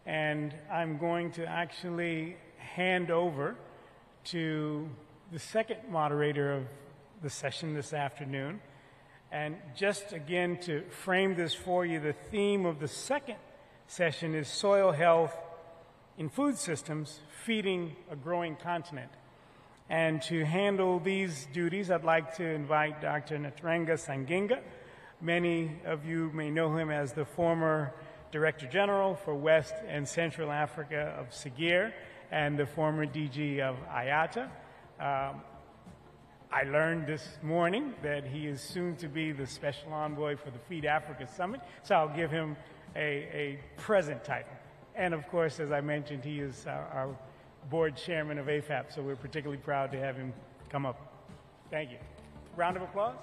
and I'm going to actually hand over to the second moderator of the session this afternoon. And just again to frame this for you, the theme of the second session is soil health in food systems, feeding a growing continent. And to handle these duties, I'd like to invite Dr. Natrenga Sanginga. Many of you may know him as the former Director General for West and Central Africa of SEGIR and the former DG of IATA. I learned this morning that he is soon to be the Special Envoy for the Feed Africa Summit, so I'll give him a present title. And of course, as I mentioned, he is our board chairman of AFAP, so we're particularly proud to have him come up. Thank you. Round of applause.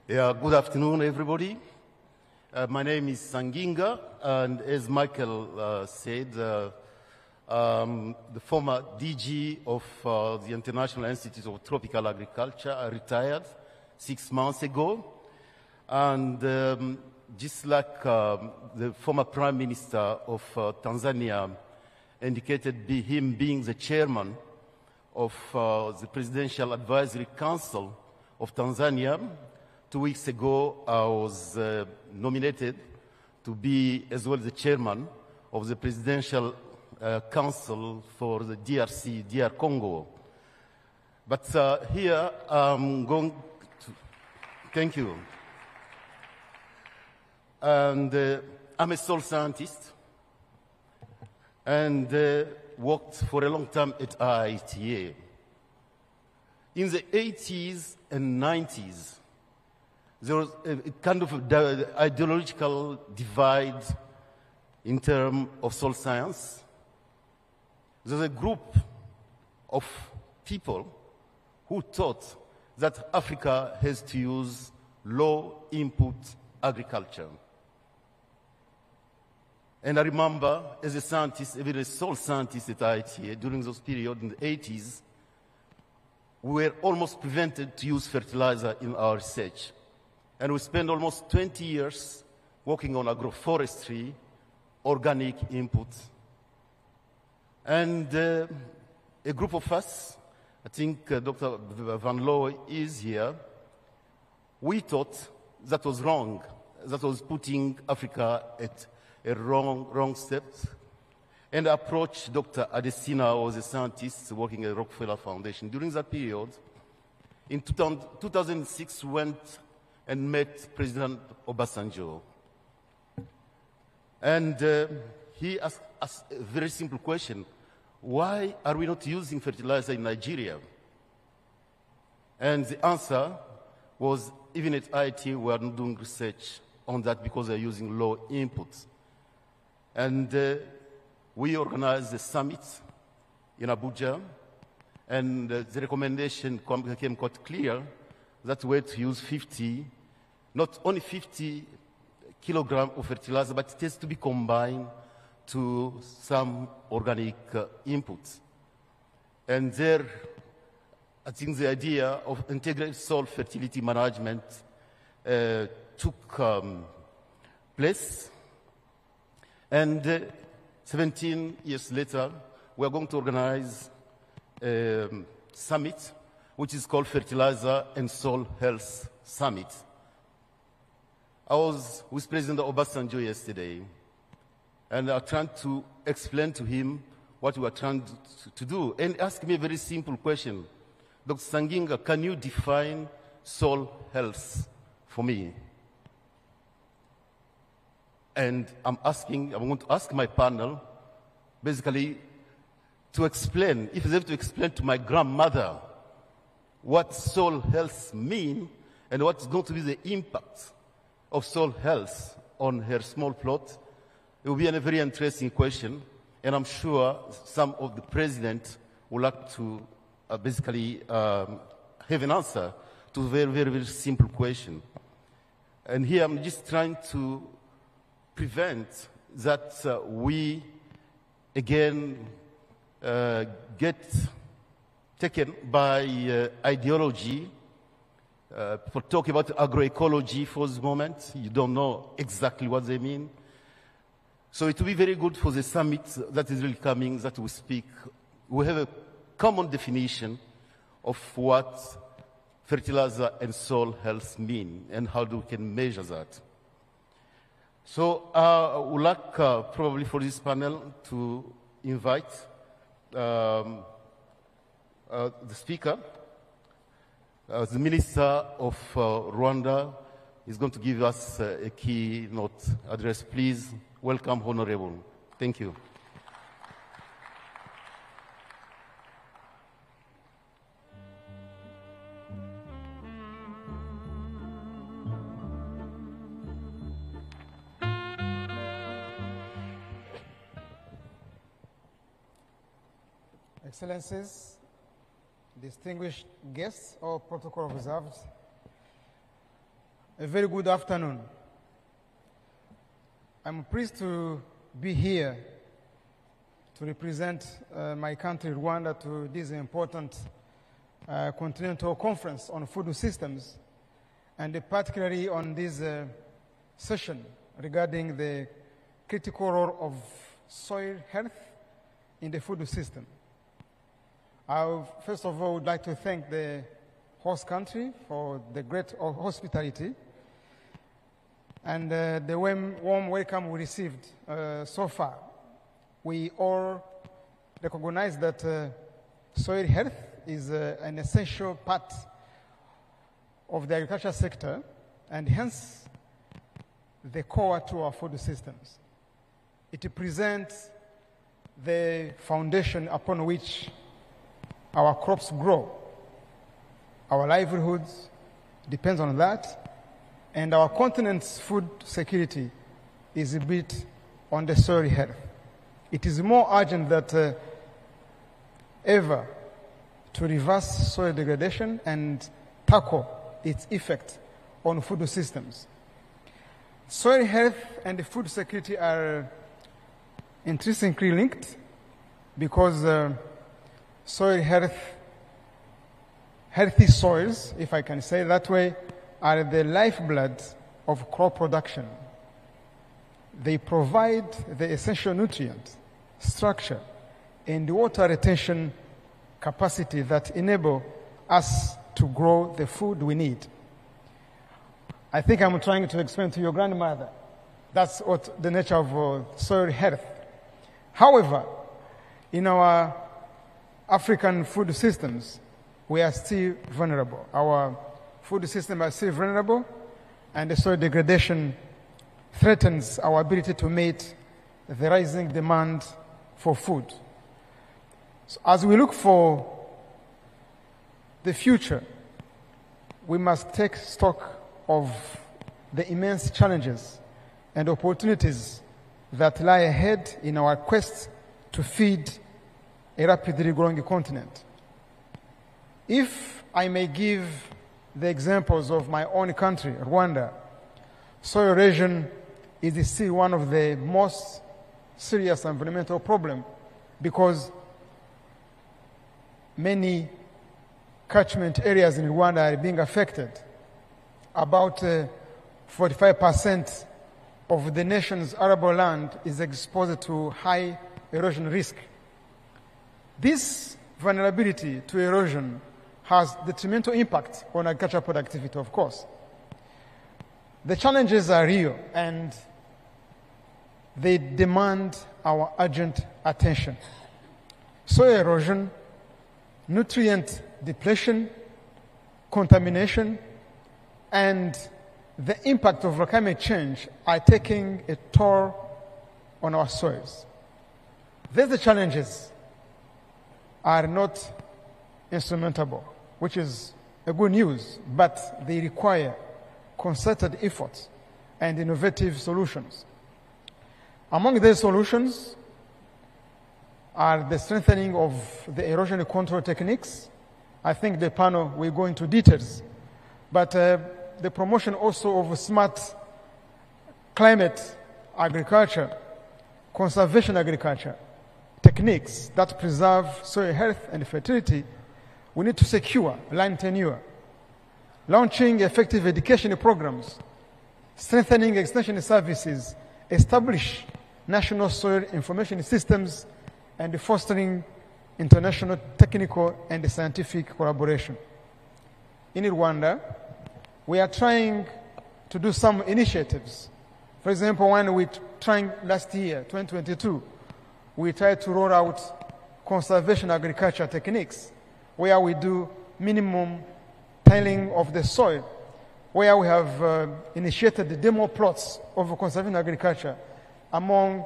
Yeah, good afternoon, everybody. My name is Sanginga, and as Michael said, the former DG of the International Institute of Tropical Agriculture. I retired 6 months ago. And just like the former Prime Minister of Tanzania indicated, him being the chairman of the Presidential Advisory Council of Tanzania, 2 weeks ago, I was nominated to be as well the chairman of the Presidential Council for the DRC, DR Congo. But here I'm going to, thank you. And I'm a soil scientist and worked for a long time at IITA. In the 80s and 90s, there was a kind of ideological divide in terms of soil science. There's a group of people who thought that Africa has to use low-input agriculture. And I remember, as a scientist, even a soil scientist at IITA, during those periods in the 80s, we were almost prevented to use fertilizer in our research. And we spent almost 20 years working on agroforestry, organic inputs. And a group of us, I think Dr. Van Looy is here, we thought that was wrong. That was putting Africa at a wrong step. And approached Dr. Adesina, who was a scientist working at Rockefeller Foundation. During that period, in 2006, we went and met President Obasanjo. And he asked us a very simple question. Why are we not using fertilizer in Nigeria? And the answer was, even at IIT, we are not doing research on that because they're using low inputs. And we organized a summit in Abuja, and the recommendation became quite clear that we had to use not only 50 kilograms of fertilizer, but it has to be combined to some organic inputs. And there, I think the idea of integrated soil fertility management took place. And 17 years later, we are going to organize a summit, which is called Fertilizer and Soil Health Summit. I was with President Obasanjo yesterday, and I tried to explain to him what we are trying to do, and ask me a very simple question. Dr. Sanginga, can you define soil health for me? And I'm going to ask my panel, basically to explain, if they have to explain to my grandmother what soil health means and what's going to be the impact of soil health on her small plot, it will be a very interesting question, and I'm sure some of the president would like to basically have an answer to a very, very, very simple question. And here I'm just trying to prevent that we, again, get taken by ideology. For talking about agroecology for this moment, you don't know exactly what they mean. So it will be very good for the summit that is really coming, that we speak. We have a common definition of what fertilizer and soil health mean and how we can measure that. So I would like probably for this panel to invite the speaker. The Minister of Rwanda is going to give us a keynote address. Please welcome, Honorable. Thank you. Excellencies, distinguished guests, all protocol observed, a very good afternoon. I'm pleased to be here to represent my country, Rwanda, to this important continental conference on food systems, and particularly on this session regarding the critical role of soil health in the food system. I, first of all, would like to thank the host country for the great hospitality and the warm welcome we received so far. We all recognize that soil health is an essential part of the agriculture sector and hence the core to our food systems. It presents the foundation upon which our crops grow. Our livelihoods depends on that, and our continent's food security is built on the soil health. It is more urgent than ever to reverse soil degradation and tackle its effect on food systems. Soil health and food security are intrinsically linked because soil health, healthy soils, if I can say that way, are the lifeblood of crop production. They provide the essential nutrient, structure, and water retention capacity that enable us to grow the food we need. I think I'm trying to explain to your grandmother. That's what the nature of soil health. However, in our African food systems, we are still vulnerable. Our food systems are still vulnerable, and the soil degradation threatens our ability to meet the rising demand for food. So as we look for the future, we must take stock of the immense challenges and opportunities that lie ahead in our quest to feed a rapidly growing continent. If I may give the examples of my own country, Rwanda, soil erosion is still one of the most serious environmental problems because many catchment areas in Rwanda are being affected. About 45% of the nation's arable land is exposed to high erosion risk. This vulnerability to erosion has detrimental impact on agricultural productivity, of course. The challenges are real and they demand our urgent attention. Soil erosion, nutrient depletion, contamination, and the impact of climate change are taking a toll on our soils. These challenges are not insurmountable, which is a good news, but they require concerted efforts and innovative solutions. Among these solutions are the strengthening of the erosion control techniques. I think the panel will go into details, but the promotion also of smart climate agriculture, conservation agriculture, techniques that preserve soil health and fertility. We need to secure land tenure, launching effective education programs, strengthening extension services, establish national soil information systems, and fostering international technical and scientific collaboration. In Rwanda, we are trying to do some initiatives. For example, when we trying last year, 2022, we tried to roll out conservation agriculture techniques, where we do minimum tilling of the soil, where we have initiated the demo plots of conservation agriculture among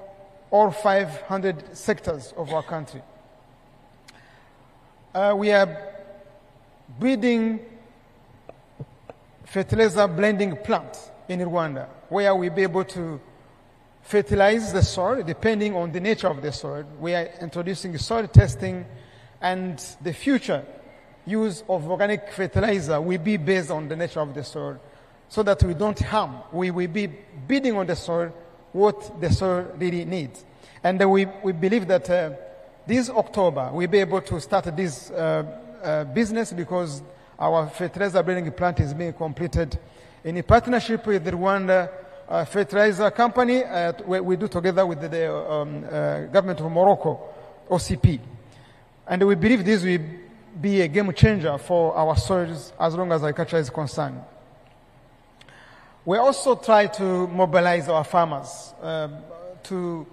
all 500 sectors of our country. We are building fertilizer blending plant in Rwanda, where we'll be able to fertilize the soil depending on the nature of the soil. We are introducing soil testing, and the future use of organic fertilizer will be based on the nature of the soil so that we don't harm. We will be bidding on the soil what the soil really needs. And we believe that this October we'll be able to start this business because our fertilizer blending plant is being completed in a partnership with the Rwanda fertilizer company. We do together with the government of Morocco, OCP. And we believe this will be a game changer for our soils as long as agriculture is concerned. We also try to mobilize our farmers to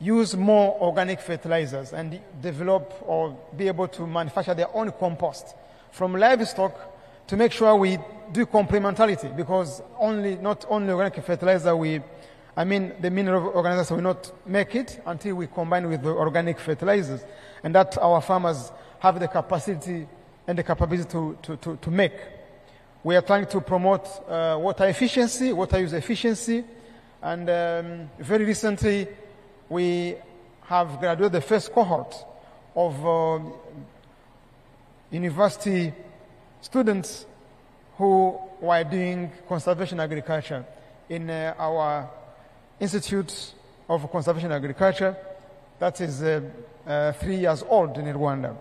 use more organic fertilizers and develop or be able to manufacture their own compost from livestock to make sure we do complementarity, because not only organic fertilizer the mineral organizers will not make it until we combine with the organic fertilizers, and that our farmers have the capacity and the capability to make. We are trying to promote water efficiency, water use efficiency, and very recently we have graduated the first cohort of university students who were doing conservation agriculture in our Institute of Conservation Agriculture. That is 3 years old in Rwanda.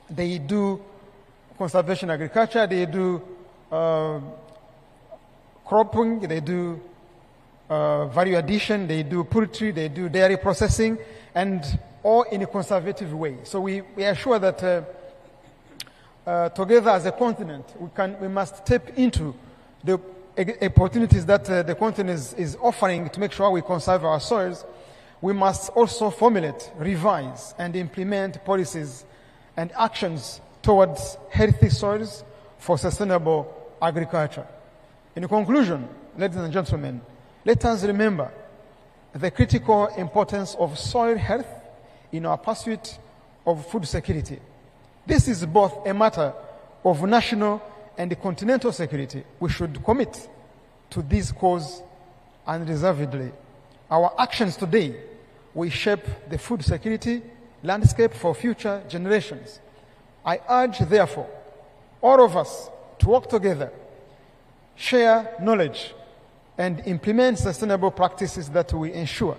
They do conservation agriculture, they do cropping, they do value addition, they do poultry, they do dairy processing, and all in a conservative way. So we are sure that together as a continent, we must tap into the opportunities that the continent is offering to make sure we conserve our soils. We must also formulate, revise, and implement policies and actions towards healthy soils for sustainable agriculture. In conclusion, ladies and gentlemen, let us remember the critical importance of soil health in our pursuit of food security. This is both a matter of national and continental security. We should commit to this cause unreservedly. Our actions today will shape the food security landscape for future generations. I urge, therefore, all of us to work together, share knowledge, and implement sustainable practices that will ensure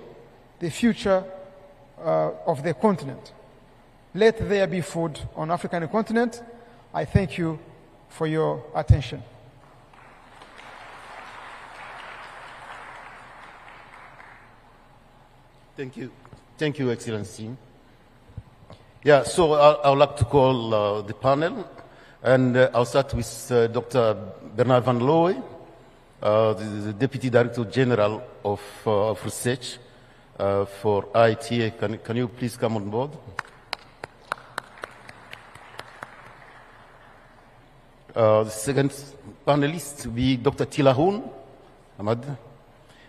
the future of the continent. Let there be food on the African continent. I thank you for your attention. Thank you. Thank you, Excellency. Yeah, so I would like to call the panel, and I'll start with Dr. Bernard van Looy, the Deputy Director General of Research for ITA. Can you please come on board? The second panelist will be Dr. Tilahun Ahmad,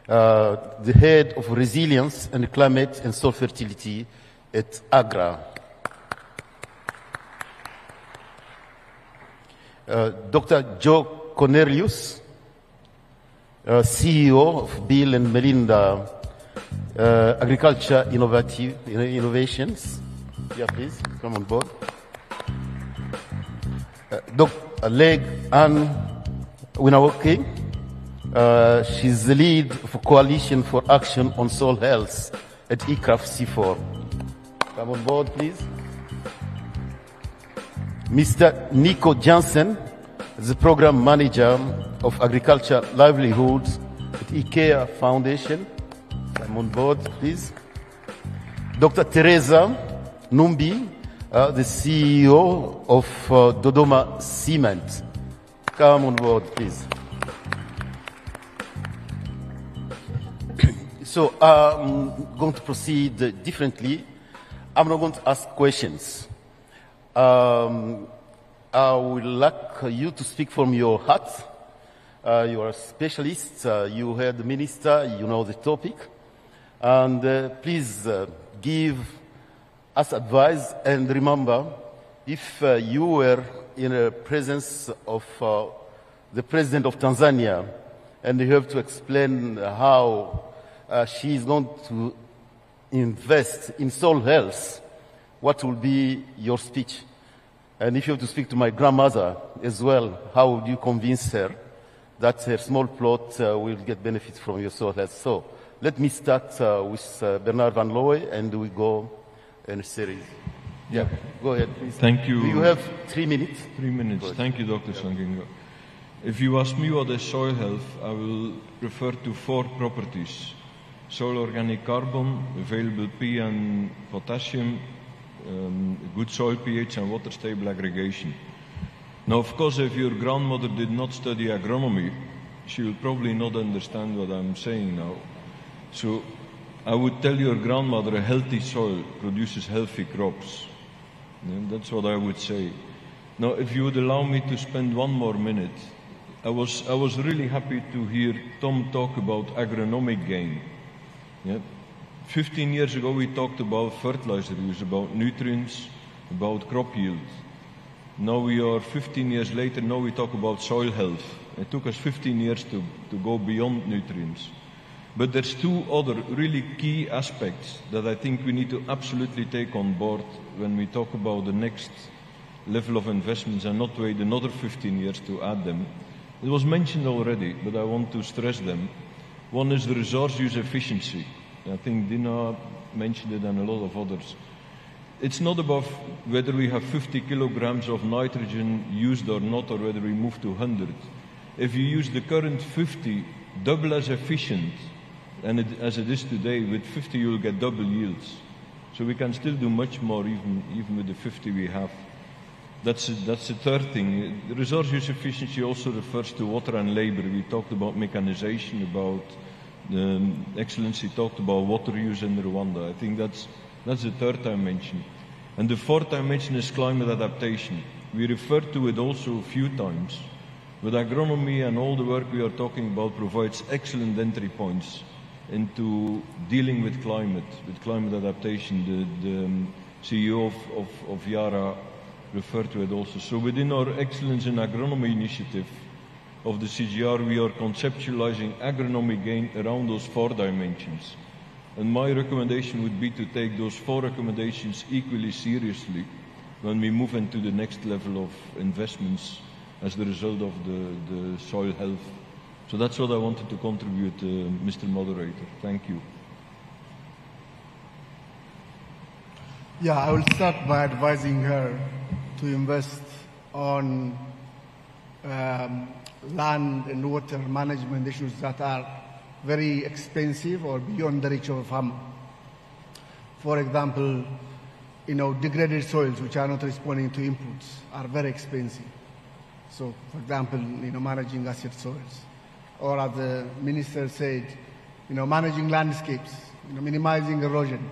the head of resilience and climate and soil fertility at AGRA. Dr. Joe Cornelius, CEO of Bill and Melinda Agriculture Innovations. Yeah, please, come on board. Dr. Leg Ann Winawoke, she's the lead of Coalition for Action on Soil Health at ECRAF C4. Come on board, please. Mr. Nico Jansen, the Program Manager of Agriculture Livelihoods at IKEA Foundation. Come on board, please. Dr. Teresa Numbi, the CEO of Dodoma Cement. Come on board, please. So I'm going to proceed differently. I'm not going to ask questions. I would like you to speak from your heart. You are a specialist. You heard the minister. You know the topic. And please give us advice. And remember, if you were in the presence of the president of Tanzania, and you have to explain how she is going to invest in soil health, what will be your speech? And if you have to speak to my grandmother as well, how would you convince her that her small plot will get benefits from your soil health? So let me start with Bernard Van Looy, and we go in a series. Yeah, go ahead, please. Thank you. You have 3 minutes. 3 minutes. Thank you, Dr. Sangingo. If you ask me what is soil health, I will refer to 4 properties. Soil organic carbon, available P and potassium, good soil pH and water stable aggregation. Now, of course, if your grandmother did not study agronomy, she will probably not understand what I'm saying now. So I would tell your grandmother a healthy soil produces healthy crops. And that's what I would say. Now, if you would allow me to spend 1 more minute, I was really happy to hear Tom talk about agronomic gain. Yeah. 15 years ago, we talked about fertilizer use, about nutrients, about crop yield. Now we are 15 years later, now we talk about soil health. It took us 15 years to go beyond nutrients. But there's 2 other really key aspects that I think we need to absolutely take on board when we talk about the next level of investments and not wait another 15 years to add them. It was mentioned already, but I want to stress them. One is the resource use efficiency. I think Dina mentioned it and a lot of others. It's not about whether we have 50 kilograms of nitrogen used or not, or whether we move to 100. If you use the current 50, double as efficient as it is today, with 50 you'll get double yields. So we can still do much more even with the 50 we have. That's the third thing. The resource use efficiency also refers to water and labor. We talked about mechanization, about Excellency talked about water use in Rwanda. I think that's the third dimension. And the fourth dimension is climate adaptation. We referred to it also a few times. But agronomy and all the work we are talking about provides excellent entry points into dealing with climate adaptation. The CEO of Yara referred to it also. So within our Excellence in Agronomy initiative of the CGR, we are conceptualizing agronomic gain around those 4 dimensions. And my recommendation would be to take those 4 recommendations equally seriously when we move into the next level of investments as the result of the soil health. So that's what I wanted to contribute, Mr. Moderator. Thank you. Yeah, I will start by advising her to invest on land and water management issues that are very expensive or beyond the reach of a farmer. For example, degraded soils which are not responding to inputs are very expensive. So, for example, managing acid soils. Or as the minister said, managing landscapes, minimizing erosion,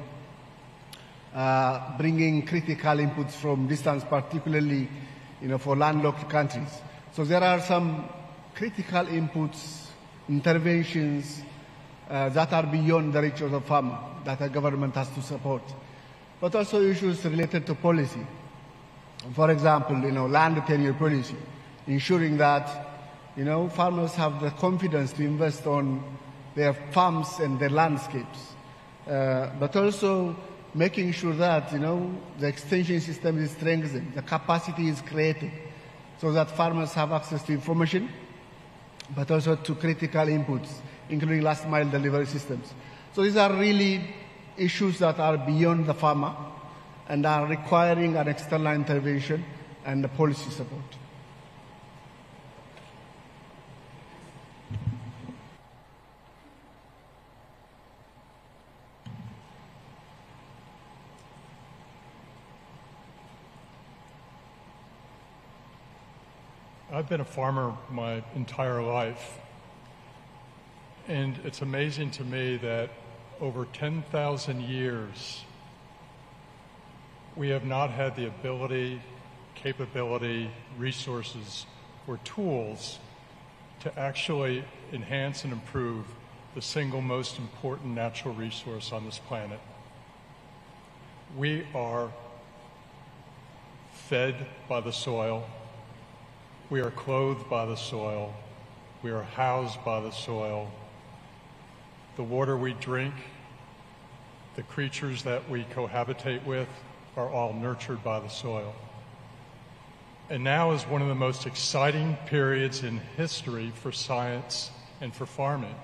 bringing critical inputs from distance, particularly, for landlocked countries. So there are some critical inputs, interventions that are beyond the reach of the farmer, that the government has to support. But also issues related to policy. For example, land tenure policy, ensuring that, farmers have the confidence to invest on their farms and their landscapes. But also making sure that, the extension system is strengthened, the capacity is created, so that farmers have access to information, but also to critical inputs, including last mile delivery systems. So these are really issues that are beyond the farmer and are requiring an external intervention and the policy support. I've been a farmer my entire life, and it's amazing to me that over 10,000 years, we have not had the ability, capability, resources, or tools to actually enhance and improve the single most important natural resource on this planet. We are fed by the soil. We are clothed by the soil. We are housed by the soil. The water we drink, the creatures that we cohabitate with, are all nurtured by the soil. And now is one of the most exciting periods in history for science and for farming,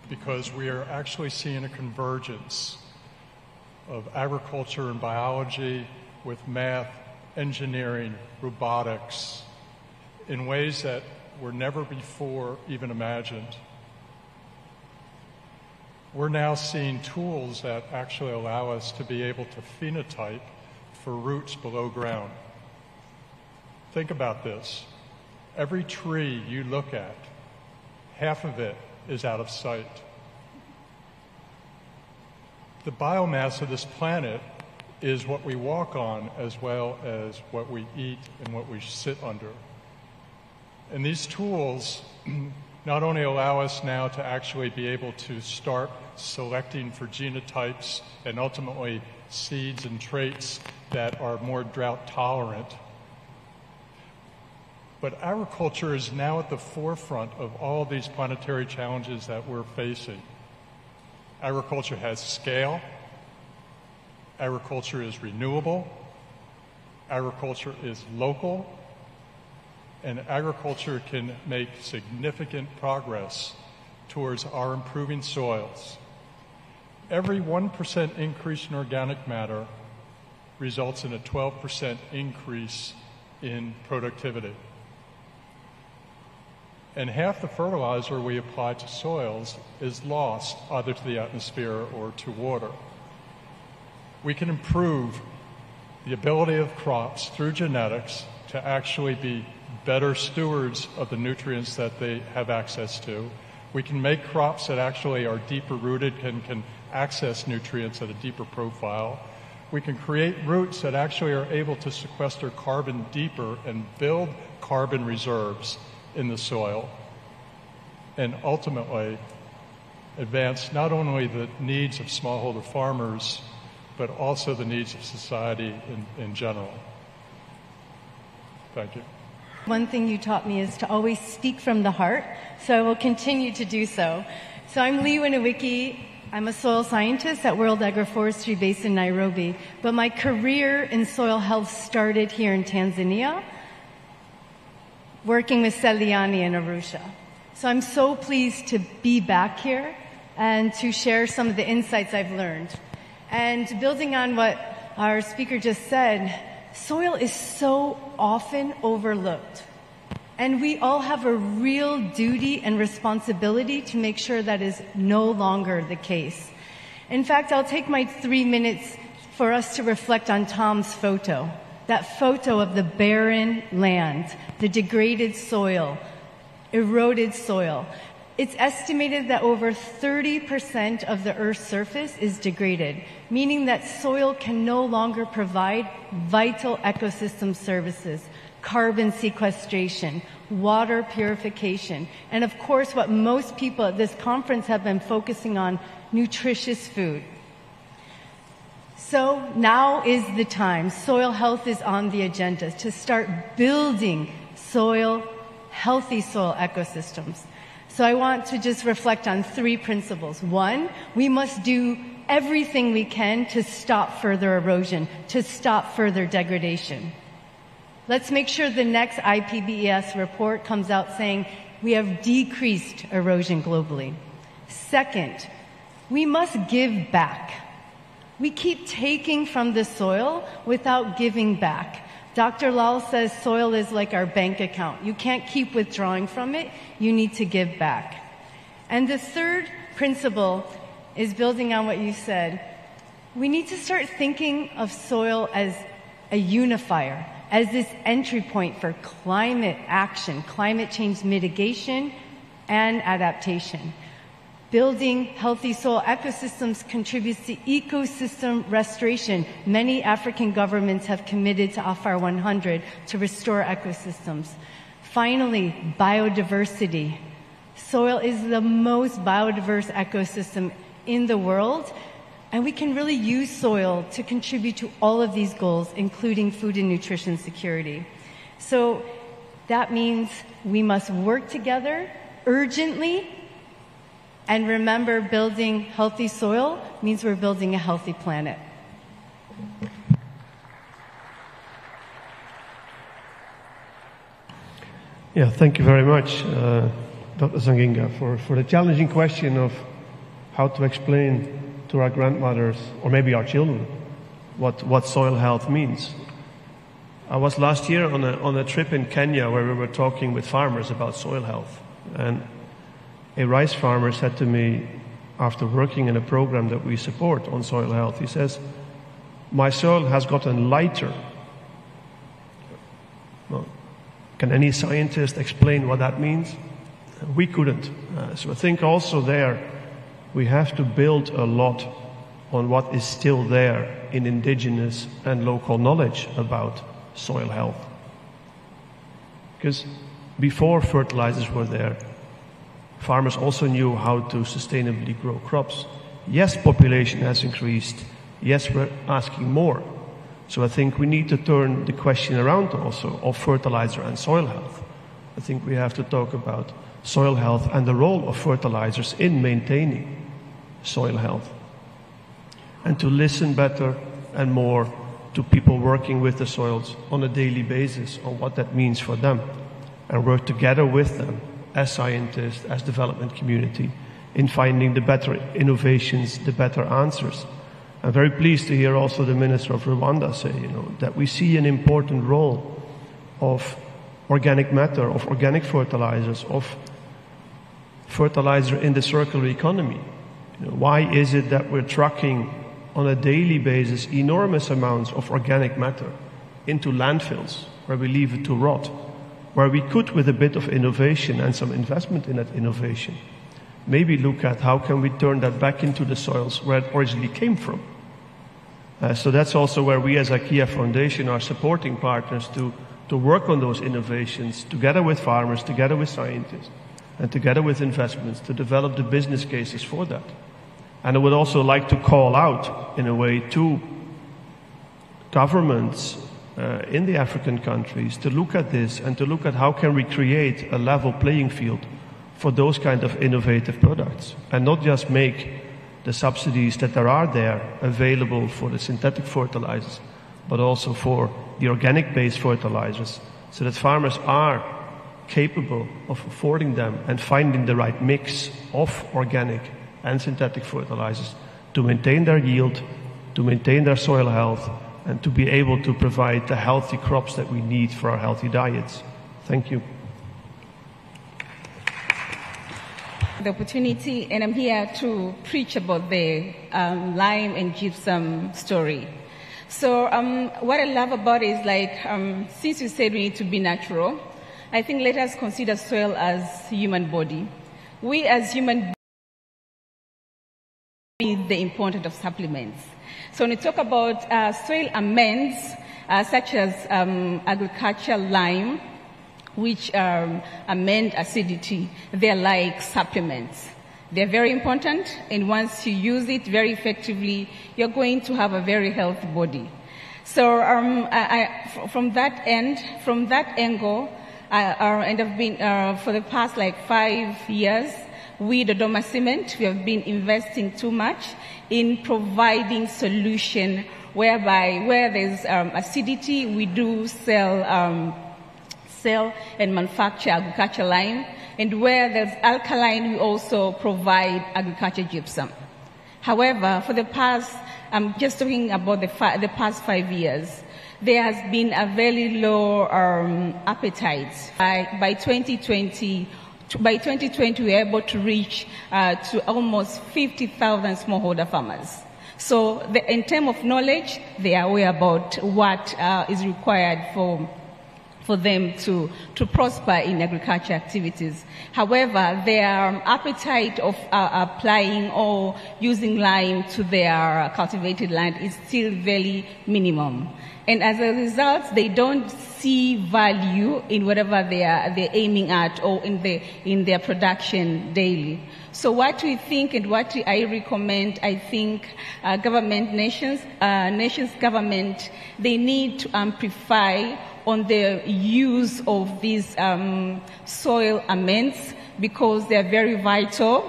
because we are actually seeing a convergence of agriculture and biology with math, engineering, robotics, in ways that were never before even imagined. We're now seeing tools that actually allow us to be able to phenotype for roots below ground. Think about this. Every tree you look at, half of it is out of sight. The biomass of this planet is what we walk on as well as what we eat and what we sit under. And these tools not only allow us now to actually be able to start selecting for genotypes and ultimately seeds and traits that are more drought tolerant, but agriculture is now at the forefront of all of these planetary challenges that we're facing. Agriculture has scale. Agriculture is renewable. Agriculture is local. And agriculture can make significant progress towards our improving soils. Every 1% increase in organic matter results in a 12% increase in productivity. And half the fertilizer we apply to soils is lost either to the atmosphere or to water. We can improve the ability of crops through genetics to actually be better stewards of the nutrients that they have access to. We can make crops that actually are deeper rooted, can access nutrients at a deeper profile. We can create roots that actually are able to sequester carbon deeper and build carbon reserves in the soil, and ultimately advance not only the needs of smallholder farmers, but also the needs of society in general. Thank you. One thing you taught me is to always speak from the heart, so I will continue to do so. So I'm Lee Winowicki. I'm a soil scientist at World Agroforestry based in Nairobi, but my career in soil health started here in Tanzania, working with Seliani in Arusha. So I'm so pleased to be back here and to share some of the insights I've learned. And building on what our speaker just said, soil is so often overlooked. And we all have a real duty and responsibility to make sure that is no longer the case. In fact, I'll take my 3 minutes for us to reflect on Tom's photo. That photo of the barren land, the degraded soil, eroded soil. It's estimated that over 30% of the Earth's surface is degraded, meaning that soil can no longer provide vital ecosystem services, carbon sequestration, water purification, and of course what most people at this conference have been focusing on, nutritious food. So now is the time. Soil health is on the agenda to start building healthy soil ecosystems. So I want to just reflect on 3 principles. 1, we must do everything we can to stop further erosion, to stop further degradation. Let's make sure the next IPBES report comes out saying we have decreased erosion globally. 2nd, we must give back. We keep taking from the soil without giving back. Dr. Lal says soil is like our bank account. You can't keep withdrawing from it. You need to give back. And the 3rd principle is building on what you said. We need to start thinking of soil as a unifier, as this entry point for climate action, climate change mitigation, and adaptation. Building healthy soil ecosystems contributes to ecosystem restoration. Many African governments have committed to AFAR 100 to restore ecosystems. Finally, biodiversity. Soil is the most biodiverse ecosystem in the world, and we can really use soil to contribute to all of these goals, including food and nutrition security. So that means we must work together urgently. And remember, building healthy soil means we're building a healthy planet. Yeah, thank you very much, Dr. Zanginga, for the challenging question of how to explain to our grandmothers, or maybe our children, what soil health means. I was last year on a trip in Kenya where we were talking with farmers about soil health. And a rice farmer said to me, after working in a program that we support on soil health, he says, my soil has gotten lighter. Well, can any scientist explain what that means? We couldn't. So I think also there we have to build a lot on what is still there in indigenous and local knowledge about soil health. Because before fertilizers were there, farmers also knew how to sustainably grow crops. Yes, population has increased. Yes, we're asking more. So I think we need to turn the question around also of fertilizer and soil health. I think we have to talk about soil health and the role of fertilizers in maintaining soil health. And to listen better and more to people working with the soils on a daily basis on what that means for them. And work together with them as scientists, as development community, in finding the better innovations, the better answers. I'm very pleased to hear also the Minister of Rwanda say, that we see an important role of organic matter, of organic fertilizers, of fertilizer in the circular economy. Why is it that we're trucking on a daily basis enormous amounts of organic matter into landfills where we leave it to rot? Where we could, with a bit of innovation and some investment in that innovation, maybe look at how can we turn that back into the soils where it originally came from. So that's also where we as IKEA Foundation are supporting partners to work on those innovations together with farmers, together with scientists, and together with investments to develop the business cases for that. And I would also like to call out, in a way, to governments in the African countries to look at this and to look at how can we create a level playing field for those kind of innovative products and not just make the subsidies that there are there available for the synthetic fertilizers, but also for the organic-based fertilizers so that farmers are capable of affording them and finding the right mix of organic and synthetic fertilizers to maintain their yield, to maintain their soil health, and to be able to provide the healthy crops that we need for our healthy diets. Thank you. The opportunity, and I'm here to preach about the lime and gypsum story. So what I love about it is since you said we need to be natural, I think let us consider soil as human body. We as human need the importance of supplements. So when we talk about soil amends, such as agricultural lime, which amend acidity. They're like supplements. They're very important, and once you use it very effectively, you're going to have a very healthy body. So from that angle, and I've been for the past like 5 years, we, Dodoma Cement, we have been investing too much in providing solution whereby where there's acidity, we do sell and manufacture agriculture lime, and where there's alkaline, we also provide agriculture gypsum. However, for the past, I'm just talking about the past 5 years, there has been a very low appetite. By 2020, we were able to reach to almost 50,000 smallholder farmers. So in terms of knowledge, they are aware about what is required for them to prosper in agriculture activities. However, their appetite of applying or using lime to their cultivated land is still very minimum. And as a result, they don't see value in whatever they're aiming at or in their production daily. So what we think and what I recommend, I think nations government, they need to amplify on the use of these soil amends, because they are very vital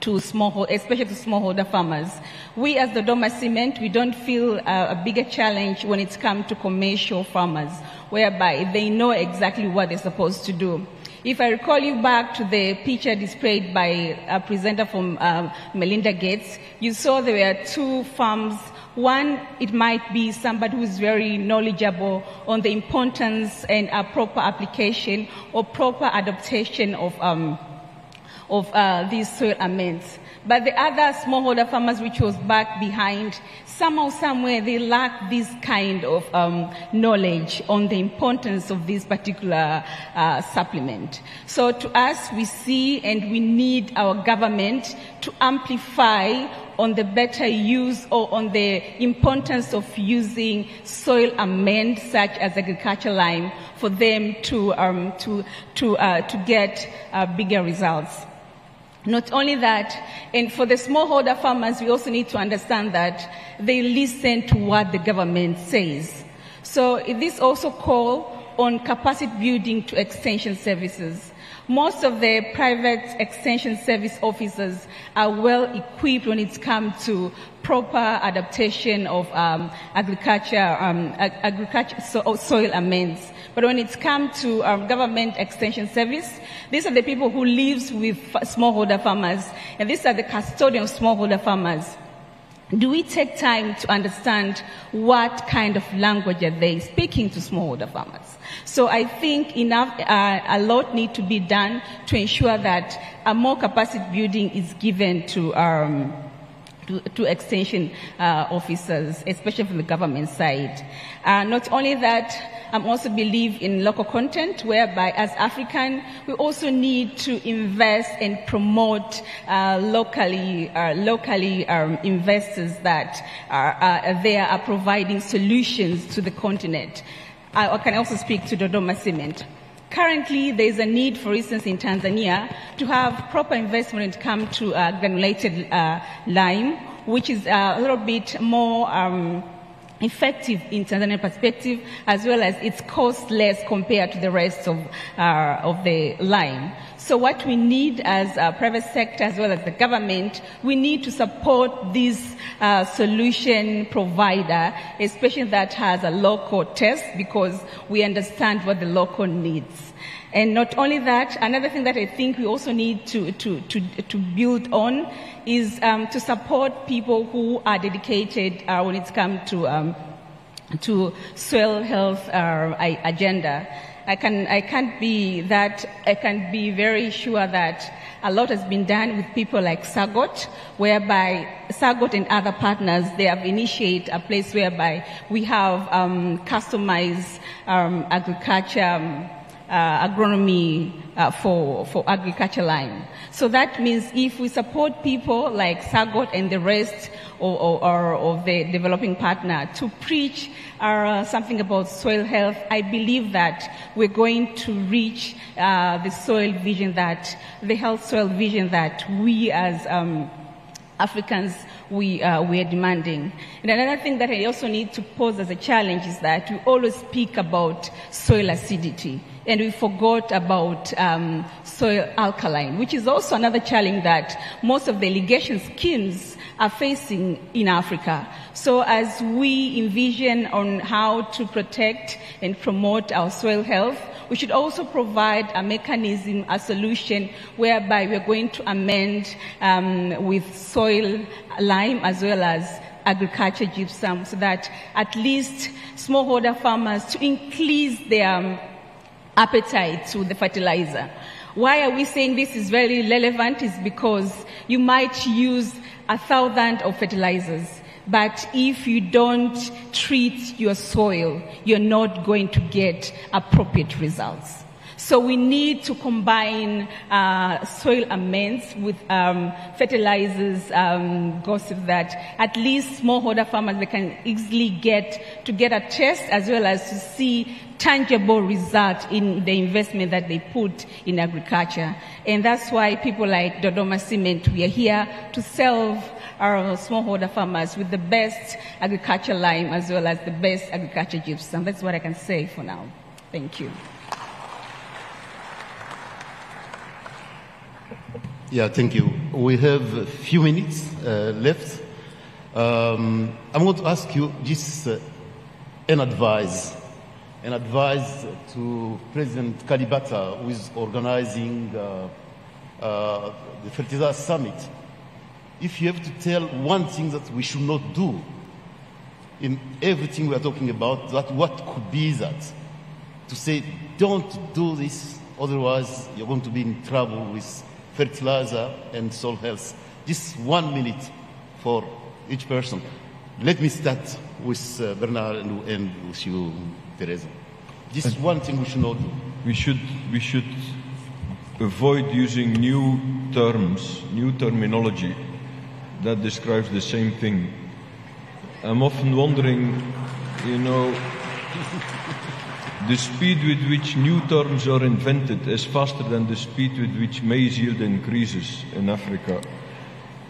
to especially to smallholder farmers. We as the Dodoma Cement, we don't feel a bigger challenge when it comes to commercial farmers, whereby they know exactly what they're supposed to do. If I recall you back to the picture displayed by a presenter from Melinda Gates, you saw there were two farms. One, it might be somebody who is very knowledgeable on the importance and proper application or proper adaptation of these soil amends. But the other smallholder farmers, which was back behind, somehow, somewhere, they lack this kind of knowledge on the importance of this particular supplement. So to us, we see and we need our government to amplify on the better use or on the importance of using soil amends such as agricultural lime for them to get bigger results. Not only that, and for the smallholder farmers, we also need to understand that they listen to what the government says. So this also calls on capacity building to extension services. Most of the private extension service officers are well equipped when it comes to proper adaptation of soil amends. But when it comes to government extension service, these are the people who live with smallholder farmers, and these are the custodian of smallholder farmers. Do we take time to understand what kind of language are they speaking to smallholder farmers? So I think a lot needs to be done to ensure that more capacity building is given to extension officers, especially from the government side. Not only that, I also believe in local content, whereby as African, we also need to invest and promote locally investors that are providing solutions to the continent. I can also speak to Dodoma Cement. Currently, there is a need, for instance, in Tanzania, to have proper investment when it comes to granulated lime, which is a little bit more effective in Tanzanian perspective, as well as it's cost less compared to the rest of the lime. So what we need as a private sector as well as the government, we need to support this solution provider, especially that has a local test, because we understand what the local needs. And not only that, another thing that I think we also need to build on is to support people who are dedicated when it comes to soil health agenda. I can be very sure that a lot has been done with people like Sagot, whereby Sagot and other partners, they have initiated a place whereby we have customized agriculture agronomy for agriculture line. So that means if we support people like Sagot and the rest of the developing partner to preach something about soil health, I believe that we're going to reach the soil vision the health soil vision that we as Africans we are demanding. And another thing that I also need to pose as a challenge is that we always speak about soil acidity and we forgot about soil alkaline, which is also another challenge that most of the irrigation schemes are facing in Africa. So as we envision on how to protect and promote our soil health, we should also provide a mechanism, a solution, whereby we're going to amend with soil lime as well as agriculture gypsum, so that at least smallholder farmers to increase their appetite to the fertilizer. Why are we saying this is very relevant? Is because you might use 1,000 of fertilizers, but if you don't treat your soil, you're not going to get appropriate results. So we need to combine soil amends with fertilizers, gossip that at least smallholder farmers they can easily get a test as well as to see tangible result in the investment that they put in agriculture. And that's why people like Dodoma Cement, we are here to serve our smallholder farmers with the best agriculture lime as well as the best agriculture gypsum. That's what I can say for now. Thank you. Yeah, thank you. We have a few minutes left. I'm going to ask you just an advice to President Kalibata, who is organizing the Fertilizer Summit. If you have to tell one thing that we should not do in everything we are talking about, what could be that? To say, don't do this, otherwise you're going to be in trouble with fertilizer and soil health. Just 1 minute for each person. Let me start with Bernard and with you, Teresa. Just one thing we should not do. We should avoid using new terms, new terminology that describes the same thing. I'm often wondering, the speed with which new terms are invented is faster than the speed with which maize yield increases in Africa.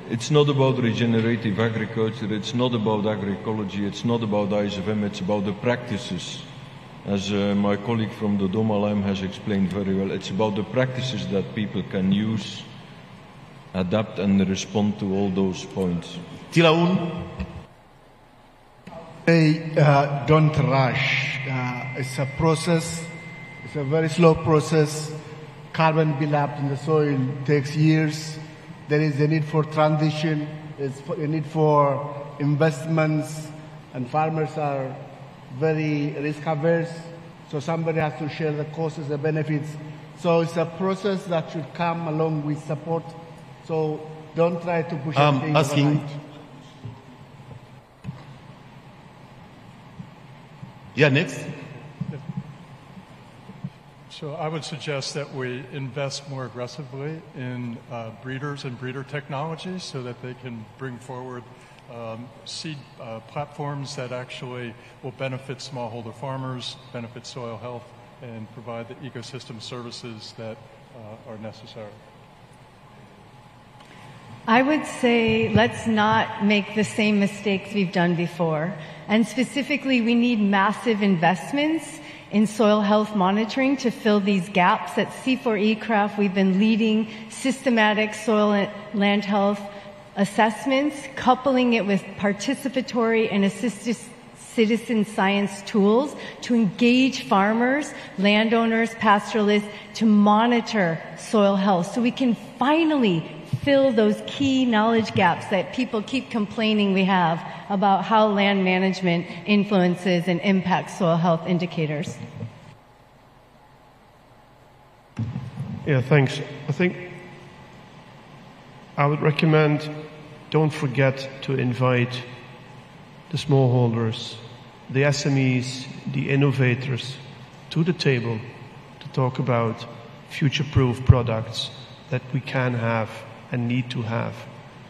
It's not about regenerative agriculture, it's not about agroecology, it's not about ISFM, it's about the practices. As my colleague from the Dodoma Lime has explained very well, it's about the practices that people can use, adapt and respond to all those points. Tilaun? Don't rush. It's a process. It's a very slow process. Carbon buildup in the soil takes years. There is a need for transition. There's a need for investments, and farmers are very risk averse. So somebody has to share the costs, the benefits. So it's a process that should come along with support. So don't try to push everything overnight. Yeah, next. So I would suggest that we invest more aggressively in breeders and breeder technologies so that they can bring forward seed platforms that actually will benefit smallholder farmers, benefit soil health, and provide the ecosystem services that are necessary. I would say let's not make the same mistakes we've done before. And specifically, we need massive investments in soil health monitoring to fill these gaps. At C4E-CRAF, we've been leading systematic soil and land health assessments, coupling it with participatory and assisted citizen science tools to engage farmers, landowners, pastoralists to monitor soil health so we can finally fill those key knowledge gaps that people keep complaining we have about how land management influences and impacts soil health indicators. Yeah, thanks. I think I would recommend don't forget to invite the smallholders, the SMEs, the innovators to the table to talk about future-proof products that we can have and need to have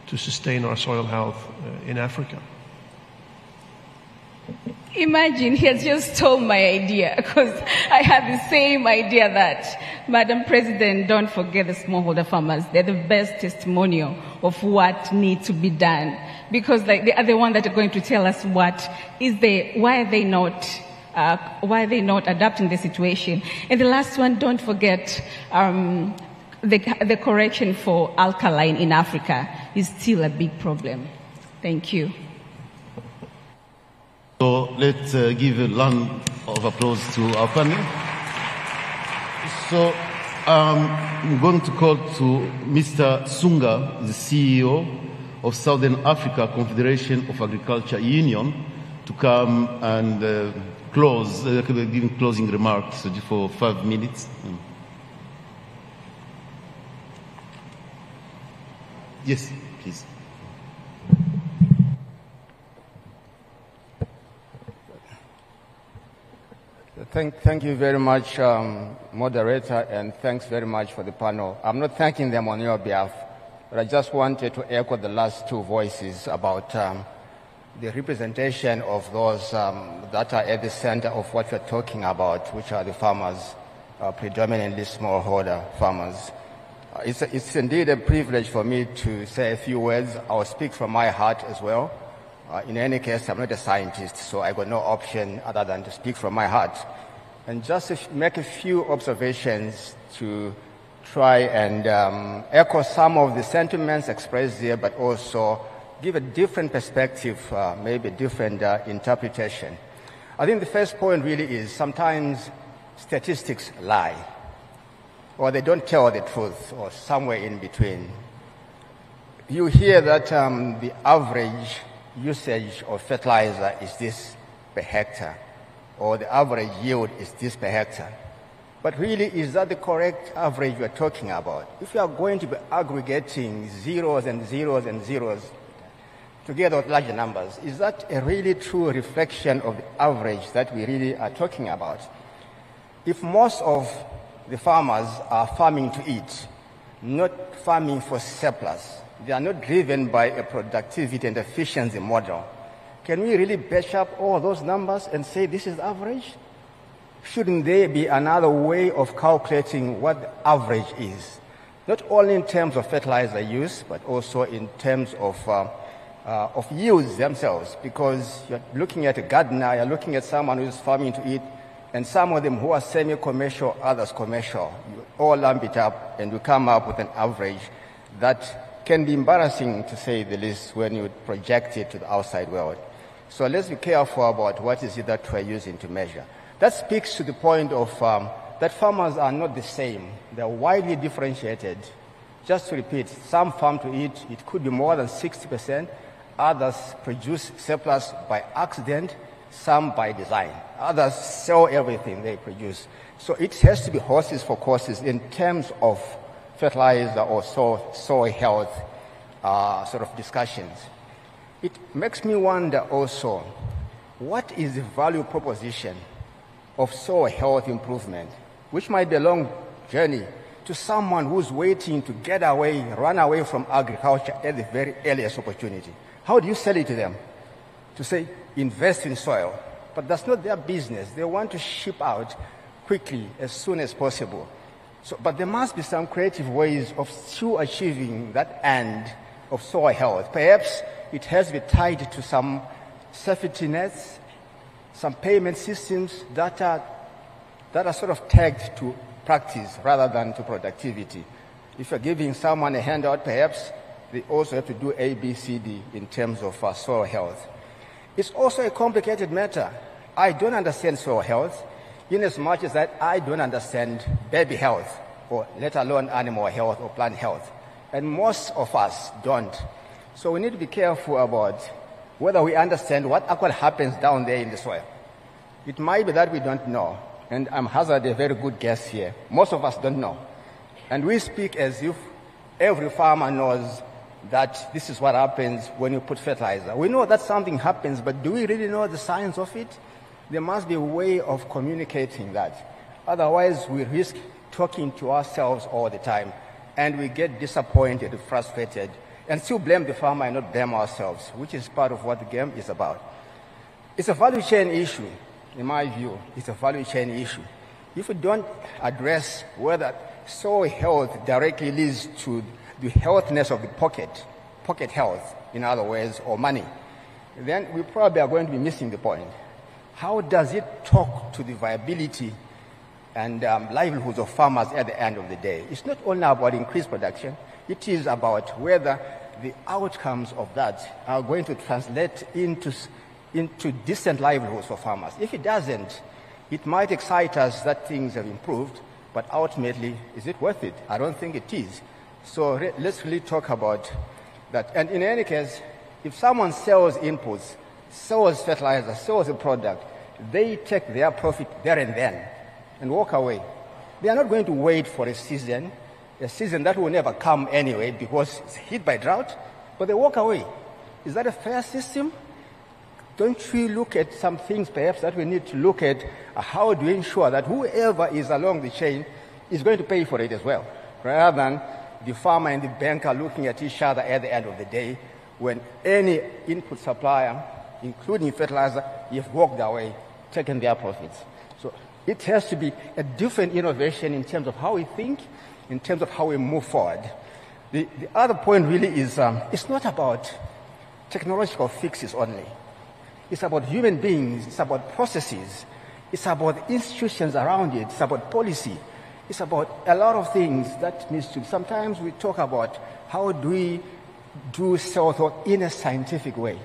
to sustain our soil health in Africa. Imagine he has just stole my idea, because I had the same idea that, Madam President, don't forget the smallholder farmers. They're the best testimonial of what needs to be done, because they are the ones that are going to tell us why are they not adapting the situation. And the last one, don't forget the correction for alkaline in Africa is still a big problem. Thank you. So let's give a round of applause to our panel. So I'm going to call to Mr. Sunga, the CEO of Southern Africa Confederation of Agriculture Union, to come and give closing remarks for 5 minutes. Yes, please. Thank you very much, moderator, and thanks very much for the panel. I'm not thanking them on your behalf, but I just wanted to echo the last two voices about the representation of those that are at the center of what we're talking about, which are the farmers, predominantly smallholder farmers. It's indeed a privilege for me to say a few words. I'll speak from my heart as well. In any case, I'm not a scientist, so I got no option other than to speak from my heart. And just to make a few observations to try and echo some of the sentiments expressed here, but also give a different perspective, maybe a different interpretation. I think the first point really is sometimes statistics lie, or they don't tell the truth, or somewhere in between. You hear that the average usage of fertilizer is this per hectare, or the average yield is this per hectare. But really, is that the correct average we're talking about? If you are going to be aggregating zeros and zeros and zeros together with larger numbers, is that a really true reflection of the average that we really are talking about? If most of the farmers are farming to eat, not farming for surplus, they are not driven by a productivity and efficiency model, can we really batch up all those numbers and say this is average? Shouldn't there be another way of calculating what the average is? Not only in terms of fertilizer use, but also in terms of yields themselves, because you're looking at a gardener, you're looking at someone who's farming to eat, and some of them who are semi-commercial, others commercial. You all lump it up and you come up with an average that can be embarrassing, to say the least, when you project it to the outside world. So let's be careful about what is it that we're using to measure. That speaks to the point of that farmers are not the same. They're widely differentiated. Just to repeat, some farm to eat, it could be more than 60%. Others produce surplus by accident, some by design. Others sell everything they produce. So it has to be horses for courses in terms of fertilizer or soil health sort of discussions. It makes me wonder also, what is the value proposition of soil health improvement, which might be a long journey, to someone who's waiting to get away, run away from agriculture at the very earliest opportunity? How do you sell it to them? To say, invest in soil. But that's not their business. They want to ship out quickly, as soon as possible. So, but there must be some creative ways of still achieving that end of soil health. Perhaps it has to be tied to some safety nets, some payment systems that are sort of tagged to practice rather than to productivity. If you're giving someone a handout, perhaps they also have to do A, B, C, D in terms of soil health. It's also a complicated matter. I don't understand soil health in as much as that I don't understand baby health, or let alone animal health or plant health. And most of us don't. So we need to be careful about whether we understand what actually happens down there in the soil. It might be that we don't know. And I'm hazarding a very good guess here. Most of us don't know. And we speak as if every farmer knows that this is what happens when you put fertilizer. We know that something happens, but do we really know the science of it? There must be a way of communicating that. Otherwise, we risk talking to ourselves all the time, and we get disappointed, frustrated, and still blame the farmer and not blame ourselves, which is part of what the game is about. It's a value chain issue, in my view. It's a value chain issue. If we don't address whether soil health directly leads to the healthiness of the pocket health, in other words, or money, then we probably are going to be missing the point. How does it talk to the viability and livelihoods of farmers at the end of the day? It's not only about increased production, it is about whether the outcomes of that are going to translate into decent livelihoods for farmers. If it doesn't, it might excite us that things have improved, but ultimately, is it worth it? I don't think it is. So let's really talk about that. And in any case, if someone sells inputs, sells fertilizer, sells a product, they take their profit there and then and walk away. They are not going to wait for a season that will never come anyway because it's hit by drought, but they walk away. Is that a fair system? Don't we look at some things perhaps that we need to look at? How do we ensure that whoever is along the chain is going to pay for it as well, rather than the farmer and the banker looking at each other at the end of the day when any input supplier, including fertilizer, have walked away, taken their profits. So it has to be a different innovation in terms of how we think, in terms of how we move forward. The other point really is it's not about technological fixes only. It's about human beings. It's about processes. It's about institutions around it. It's about policy. It's about a lot of things that needs to. Sometimes we talk about how do we do self-thought in a scientific way.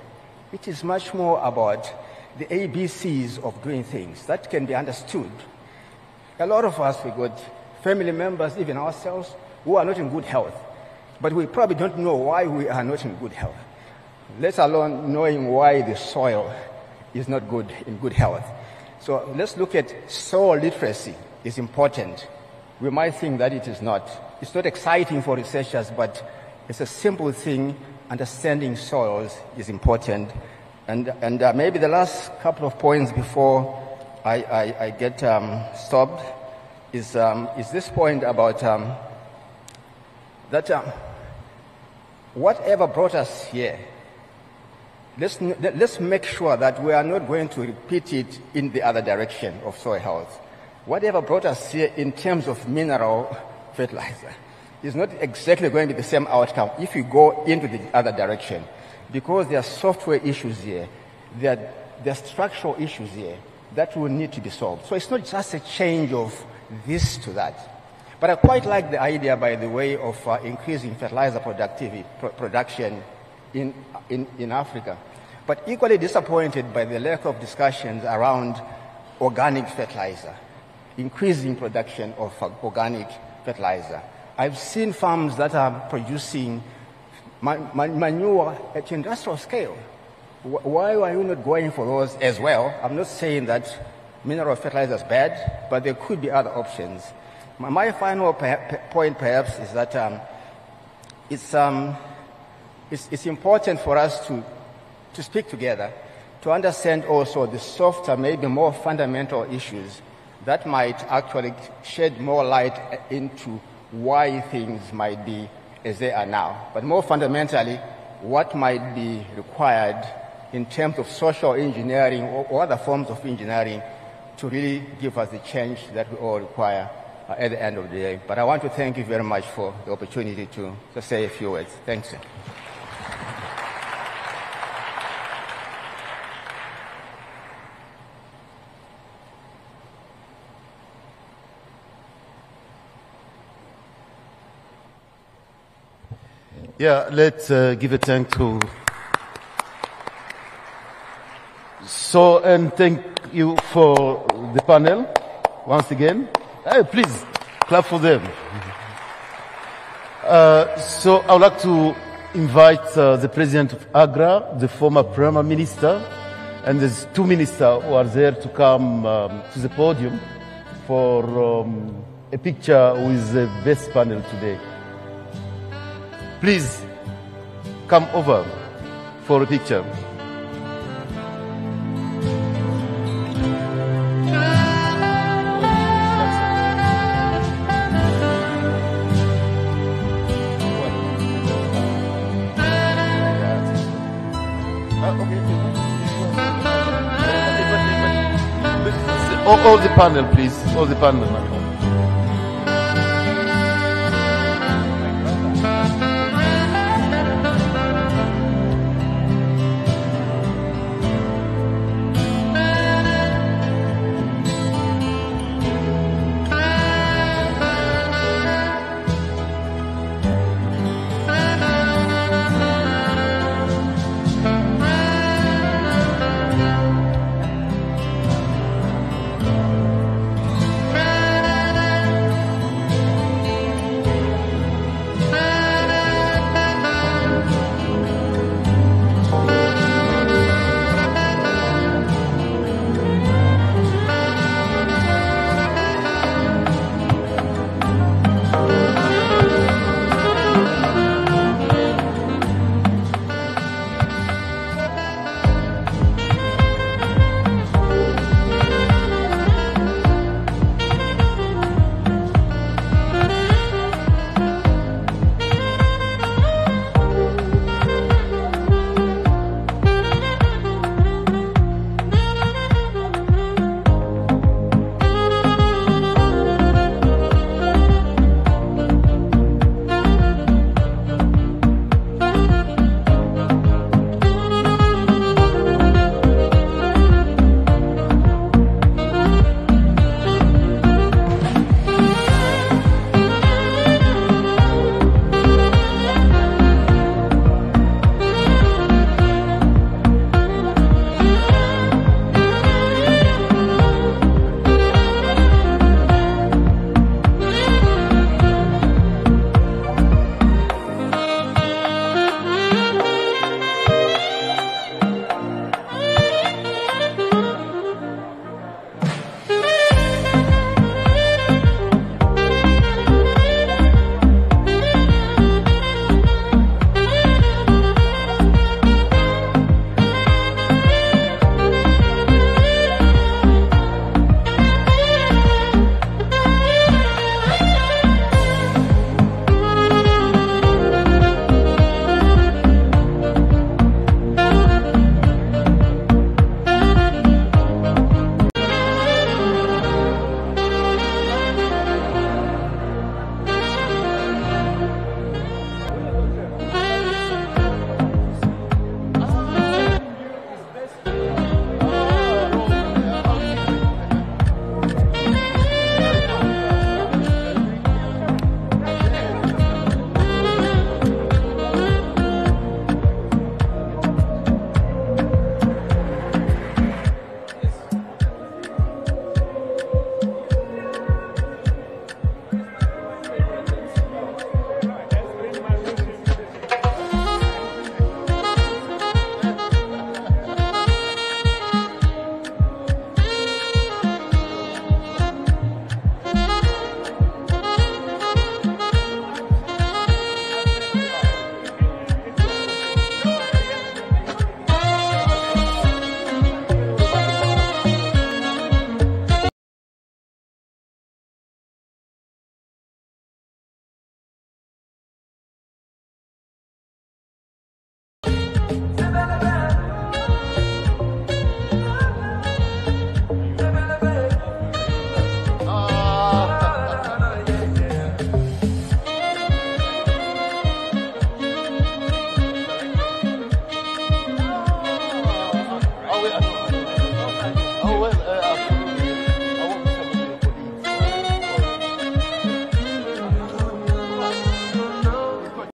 It is much more about the ABCs of doing things that can be understood. A lot of us, we got family members, even ourselves, who are not in good health. But we probably don't know why we are not in good health, let alone knowing why the soil is not good in good health. So let's look at soil literacy. It's important. We might think that it is not. It's not exciting for researchers, but it's a simple thing. Understanding soils is important. And maybe the last couple of points before I get stopped is this point about that whatever brought us here, let's make sure that we are not going to repeat it in the other direction of soil health. Whatever brought us here in terms of mineral fertilizer is not exactly going to be the same outcome if you go into the other direction, because there are software issues here, there are structural issues here that will need to be solved. So it's not just a change of this to that. But I quite like the idea, by the way, of increasing fertilizer production in Africa. But equally disappointed by the lack of discussions around organic fertilizer, increasing production of organic fertilizer. I've seen farms that are producing manure at industrial scale. Why are you not going for those as well? I'm not saying that mineral fertilizer is bad, but there could be other options. My final point perhaps is that it's important for us to speak together, to understand also the softer, maybe more fundamental issues that might actually shed more light into why things might be as they are now. But more fundamentally, what might be required in terms of social engineering or other forms of engineering to really give us the change that we all require at the end of the day. But I want to thank you very much for the opportunity to say a few words. Thanks. Yeah, let's give a thank to. So, and thank you for the panel once again. Hey, please clap for them. So I would like to invite the President of AGRA, the former Prime Minister, and there's two ministers who are there to come to the podium for a picture with the best panel today. Please come over for a picture. All the panel, please. All the panel.